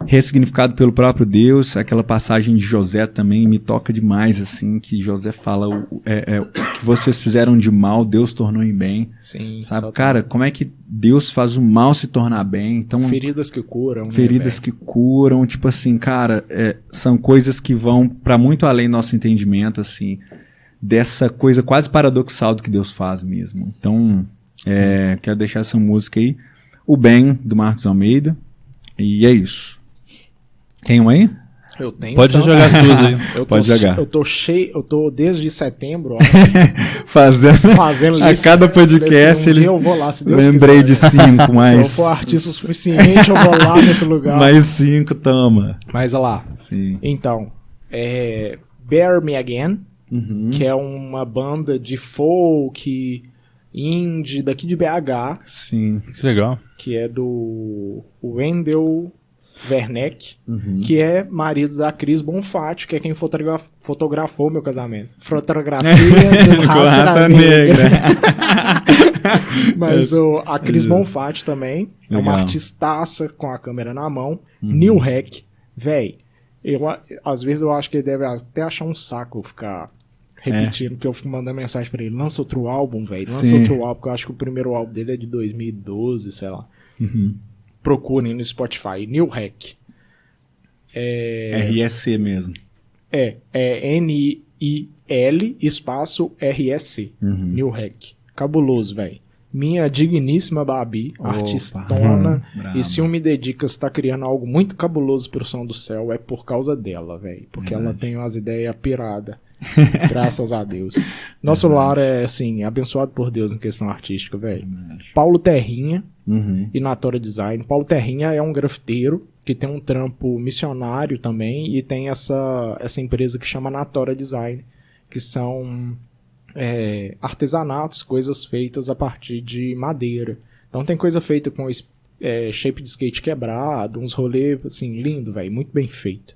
ressignificado pelo próprio Deus. Aquela passagem de José também me toca demais, assim, que José fala o que vocês fizeram de mal, Deus tornou em bem. Sim. Sabe, total. cara, como é que Deus faz o mal se tornar bem? Então, Feridas que curam. feridas que curam, tipo assim, cara, são coisas que vão pra muito além do nosso entendimento, assim, dessa coisa quase paradoxal do que Deus faz mesmo. Então, quero deixar essa música aí, O Bem, do Marcos Almeida, e é isso. Tem um aí? Eu tenho. Pode então, jogar as suas aí. Pode jogar. Eu tô cheio, eu tô desde setembro, ó, fazendo a lista. cada podcast Um dia eu vou lá, se Deus lembrei quiser. de 5, mas... Se eu for artista o suficiente, eu vou lá nesse lugar. Mais 5, toma. Mas olha lá. Sim. Então, Bear Me Again, que é uma banda de folk, indie, daqui de BH, Sim. Que legal. que é do Wendell Werneck, que é marido da Cris Bonfatti, que é quem fotografou meu casamento. Fotografia do Com Raça raça Negra. negra. Mas a Cris Bonfatti também é uma Legal. artistaça com a câmera na mão. Neil Hack, véi. Às vezes eu acho que ele deve até achar um saco eu ficar repetindo, porque eu fico mandando mensagem pra ele: lança outro álbum, velho. Lança Sim. outro álbum, porque eu acho que o primeiro álbum dele é de 2012, sei lá. Procurem no Spotify, Neil Hack. RSC mesmo. Nil espaço RSC. Neil Hack. Cabuloso, velho. Minha digníssima Babi, Opa. artistona. Brabo. E se o Me Dedicas tá criando algo muito cabuloso pro Som do Céu, é por causa dela, velho. Porque ela tem umas ideias piradas. Graças a Deus. Nosso lar é, assim, abençoado por Deus em questão artística, velho. Paulo Terrinha e Natora Design. Paulo Terrinha é um grafiteiro que tem um trampo missionário também e tem essa empresa que chama Natora Design, que são artesanatos, coisas feitas a partir de madeira. Então tem coisa feita com shape de skate quebrado, uns rolês assim, lindo, velho, muito bem feito.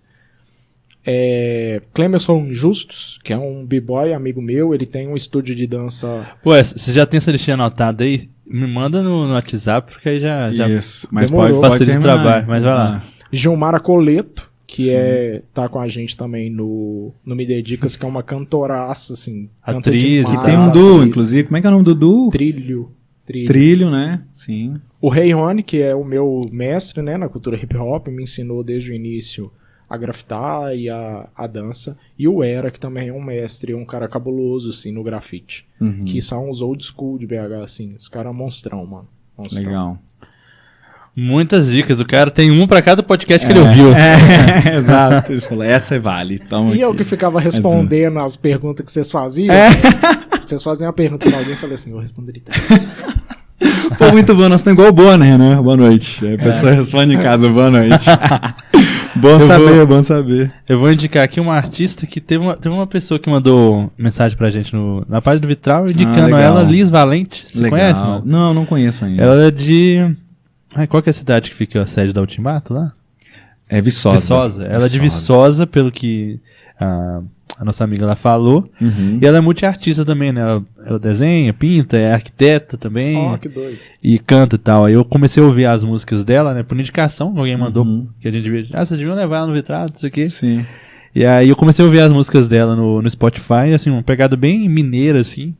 Clemerson Justus, que é um b-boy amigo meu, ele tem um estúdio de dança. Pô, você já tem essa listinha anotada aí? Me manda no WhatsApp, porque aí já Isso. Mas Demorou. pode facilita o terminar. trabalho. Mas vai lá. Gilmara Coleto, que tá com a gente também no Me Dedicas, que é uma cantoraça, assim. canta Atriz, demais, Que tem um atriz. duo, inclusive. Como é que é o nome do duo? Trilho. Trilho, né? Sim. O Rei Rony, que é o meu mestre, né, na cultura hip hop, me ensinou desde o início a grafitar e a dança. E o Era, que também é um mestre, um cara cabuloso, assim, no grafite. Que são os old school de BH, assim. Os caras monstrão, mano. Monstrão. Legal. Muitas dicas. O cara tem uma pra cada podcast que ele ouviu. Exato. Ele falou, essa vale. Toma E eu aqui. que ficava respondendo as perguntas que vocês faziam. Vocês faziam uma pergunta pra alguém e falei assim, eu responderia. Pô, muito bom. Nós estamos igual o Bonner, né? Boa noite. A pessoa responde em casa, boa noite. Bom saber. Eu vou indicar aqui uma artista que teve uma pessoa que mandou mensagem pra gente na página do Vitral, indicando legal. ela, Liz Valente. Você Legal. conhece, mano? Não conheço ainda. Ela é de... Ai, qual que é a cidade que fica a sede da Ultimato lá? É Viçosa. Viçosa. Ela é de Viçosa, pelo que a nossa amiga lá falou. E ela é multiartista também, né? Ela desenha, pinta, é arquiteta também. Ó, que doido. E canta e tal. Aí eu comecei a ouvir as músicas dela, né? Por indicação, alguém mandou que a gente devia... vocês deviam levar ela no Vitrado, isso aqui. Sim. E aí eu comecei a ouvir as músicas dela no Spotify, assim, uma pegada bem mineira, assim,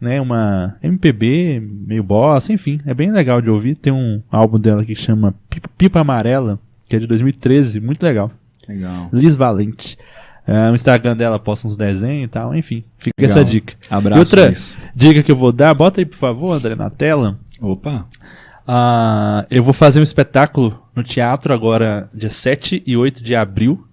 né? Uma MPB, meio bossa, enfim. É bem legal de ouvir. Tem um álbum dela que chama Pipa Amarela, que é de 2013, muito legal. Legal. Liz Valente. O Instagram dela posta uns desenhos e tal, enfim. Fica Legal. essa dica. Abraço, E outra Liz. dica que eu vou dar, bota aí por favor, André, na tela. Opa. Eu vou fazer um espetáculo no teatro agora, dia 7 e 8 de abril.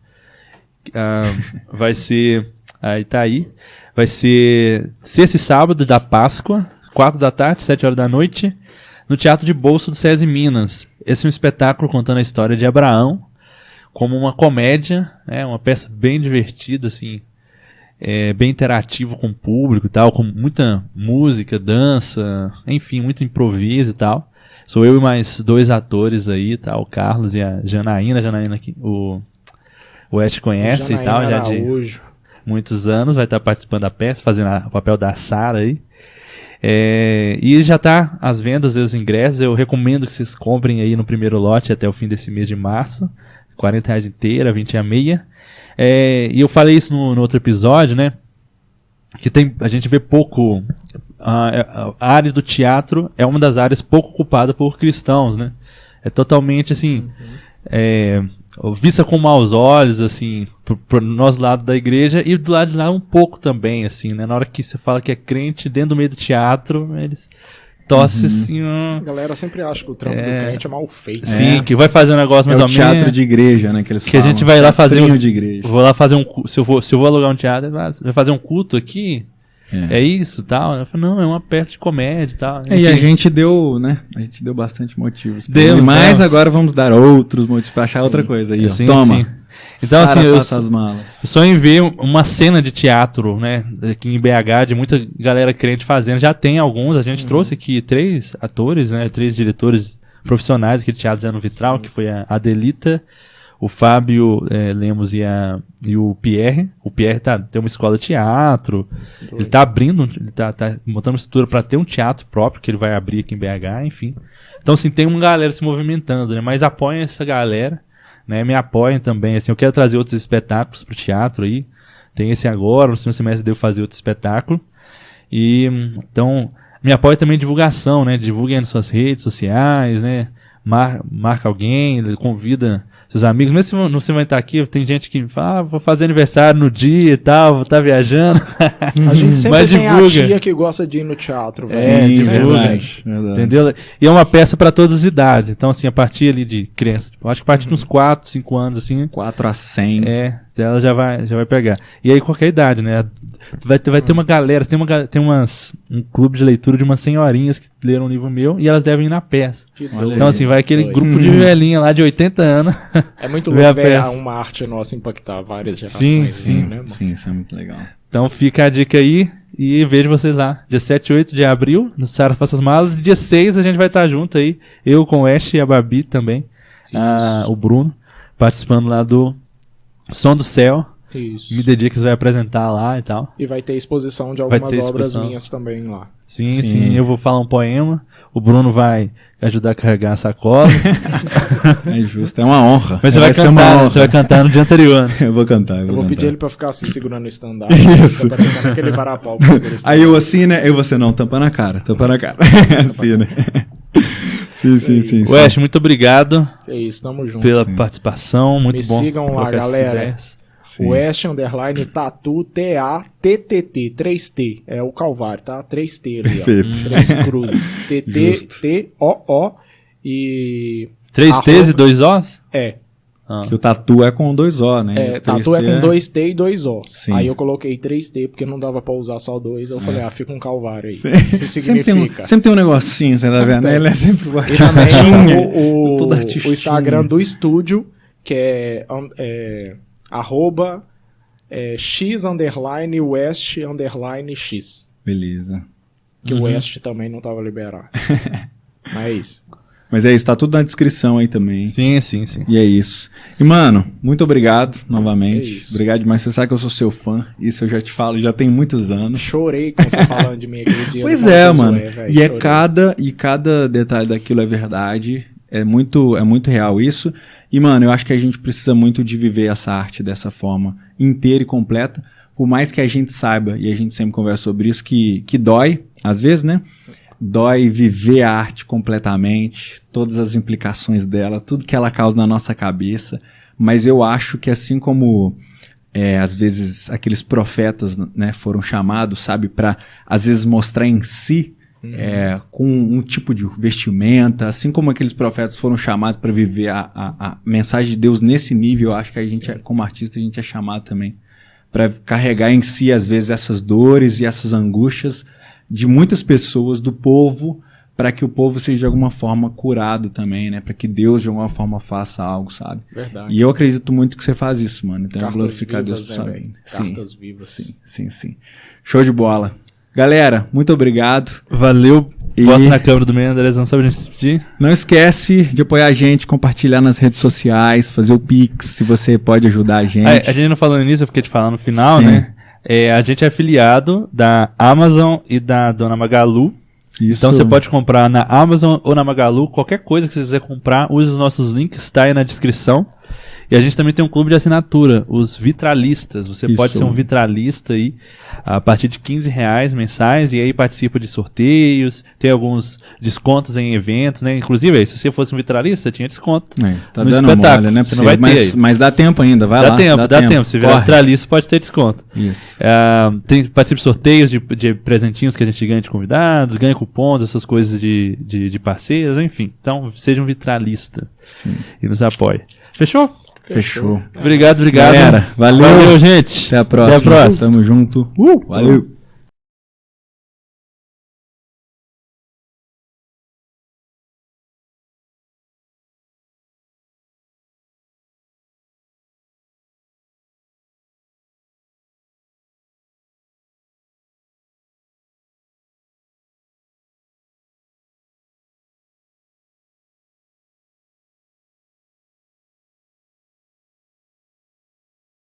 Vai ser... Aí tá aí. Vai ser sexta e sábado da Páscoa, 4 da tarde, 7 horas da noite, no Teatro de Bolso do SESI Minas. Esse é um espetáculo contando a história de Abraão, como uma comédia, né, uma peça bem divertida, assim, bem interativo com o público e tal, com muita música, dança, enfim, muito improviso e tal. Sou eu e mais 2 atores aí, tá? O Carlos e a Janaína. A Janaína que o West conhece Janaína e tal, já de Araújo. muitos anos. Vai estar participando da peça, fazendo o papel da Sarah aí. E já tá às vendas os ingressos. Eu recomendo que vocês comprem aí no primeiro lote até o fim desse mês de março. R$40 inteira, 20 a meia. E eu falei isso no outro episódio, né? Que a gente vê pouco. A área do teatro é uma das áreas pouco ocupada por cristãos, né? É totalmente assim. Vista com maus olhos, assim, pro nosso lado da igreja e do lado de lá um pouco também, assim, né? Na hora que você fala que é crente dentro do meio do teatro, eles tossem assim. A galera sempre acha que o trampo do crente é mal feito. Sim, que vai fazer um negócio mais ou menos. teatro de igreja, né? Que eles falam. A gente vai lá fazer Teatrinho de igreja. Vou lá fazer se eu vou alugar um teatro, vai fazer um culto aqui. É isso, tal. Eu falei, não, é uma peça de comédia e tal. E a gente deu, né? A gente deu bastante motivos. Demos. Agora vamos dar outros motivos pra achar outra coisa aí. Sim, Toma. sim. Então, Sara, assim, faça as malas. eu sonho em ver uma cena de teatro, né? Aqui em BH, de muita galera crente fazendo. Já tem alguns. A gente trouxe aqui 3 atores, né? 3 diretores profissionais aqui de Teatro Zé no Vitral, que foi a Adelita, o Fábio Lemos e o Pierre. O Pierre tem uma escola de teatro. Ele tá abrindo, ele tá montando uma estrutura para ter um teatro próprio que ele vai abrir aqui em BH, enfim. Então, assim, tem uma galera se movimentando, né? Mas apoiem essa galera, né? Me apoiem também, assim. Eu quero trazer outros espetáculos pro teatro aí. Tem esse agora, no segundo semestre devo fazer outro espetáculo. Então, me apoiem também em divulgação, né? Divulguem nas suas redes sociais, né? Marca alguém, convida seus amigos, mesmo se você vai estar aqui, tem gente que fala, vou fazer aniversário no dia e tal, vou estar viajando. A gente sempre Mas tem divulga. a tia que gosta de ir no teatro. Sim, divulga. Verdade. Entendeu? E é uma peça para todas as idades, então assim, a partir ali de criança, eu acho que a partir de uns 4, 5 anos, assim, 4 a 100. ela já vai pegar. E aí qualquer idade, né? Vai ter uma galera, tem um clube de leitura de umas senhorinhas que leram um livro meu e elas devem ir na peça. Então assim, vai aquele grupo de velhinha lá de 80 anos. É muito Ver a louco ver peça. uma arte nossa impactar várias gerações. Sim. assim, né, mano? Sim, isso é muito legal. Então fica a dica aí e vejo vocês lá. Dia 7 e 8 de abril, no Sara Faça as Malas. E dia 6 a gente vai estar junto aí. Eu com o Ash e a Babi também. O Bruno, participando lá do Som do Céu. Isso. Me Dediques vai apresentar lá e tal. E vai ter exposição de Vai algumas ter obras exposição. minhas também lá. Sim, eu vou falar um poema. O Bruno vai ajudar a carregar a sacola. É justo, é uma honra. Mas Vai ser uma honra. você vai cantar no dia anterior. Né? Eu vou cantar, Eu vou pedir ele pra ficar assim, segurando o stand-up. Isso. Tá parecendo aquele varapau. que segura o stand-up. Aí eu assim, né? Eu você não, tampa na cara. Assim, né? Sim. O Ash, muito obrigado É isso, tamo junto. pela participação. Muito Me bom. sigam lá, trocar essas galera. ideias. Sim. West _ Tatu TATTT 3T. É o Calvário, tá? 3T ali, Perfeito. ó. 3 cruzes. Justo. TTOO e 3 T's e 2 O's? É. Que o tatu é com 2 O, né? Tatu é com 2T e 2 O. Sim. Aí eu coloquei 3T porque não dava pra usar só 2. Eu falei, fica um Calvário aí. Sim. O que significa? Sempre tem um negocinho, você tá Sempre vendo? tem. Ele é sempre E também artistinha. Todo o artistinha. Instagram do estúdio, que é arroba x _ west _ x. Beleza. Que o West também não tava liberado. Mas é isso. Mas é isso, tá tudo na descrição aí também. Sim. E é isso. E, mano, muito obrigado novamente. É isso. Obrigado demais. Você sabe que eu sou seu fã. Isso eu já te falo, já tem muitos anos. Chorei com você falando de mim aquele dia. Pois do é, Maurício mano. velho, E chorei. cada detalhe daquilo é verdade. É muito real isso. E, mano, eu acho que a gente precisa muito de viver essa arte dessa forma inteira e completa. Por mais que a gente saiba, e a gente sempre conversa sobre isso, que dói, às vezes, né? Dói viver a arte completamente, todas as implicações dela, tudo que ela causa na nossa cabeça. Mas eu acho que assim como às vezes aqueles profetas, né, foram chamados, sabe, para às vezes mostrar em si com um tipo de vestimenta, assim como aqueles profetas foram chamados para viver a mensagem de Deus nesse nível, eu acho que a gente, como artista, a gente é chamado também para carregar em si, às vezes, essas dores e essas angústias de muitas pessoas, do povo, para que o povo seja de alguma forma curado também, né? Para que Deus de alguma forma faça algo, sabe? Verdade. E eu acredito muito que você faz isso, mano. Então Cartas glorificar vivas, Deus por né, sua velho? vida. Cartas vivas. Sim. Show de bola. Galera, muito obrigado. Valeu. Bota na câmera do meio, Andrezão, só pra gente pedir. Não esquece de apoiar a gente, compartilhar nas redes sociais, fazer o Pix, se você pode ajudar a gente. A gente não falou nisso, eu fiquei te falando no final, Sim. né? A gente é afiliado da Amazon e da Dona Magalu. Isso. Então você pode comprar na Amazon ou na Magalu, qualquer coisa que você quiser comprar, use os nossos links, tá aí na descrição. E a gente também tem um clube de assinatura, os vitralistas. Você Isso. pode ser um vitralista aí a partir de R$15 mensais e aí participa de sorteios, tem alguns descontos em eventos, né? Inclusive, se você fosse um vitralista, tinha desconto. Tá no dando espetáculo. mole, né? Você não vai ter aí. Mas dá tempo ainda, vai Dá lá. Dá tempo. Se virar Corre. vitralista, pode ter desconto. Isso. Participa de sorteios de presentinhos que a gente ganha de convidados, ganha cupons, essas coisas de parceiros, enfim. Então, seja um vitralista. Sim. E nos apoie. Fechou? Fechou. Obrigado. Galera, valeu. Gente. Até a próxima. Tamo junto. Valeu.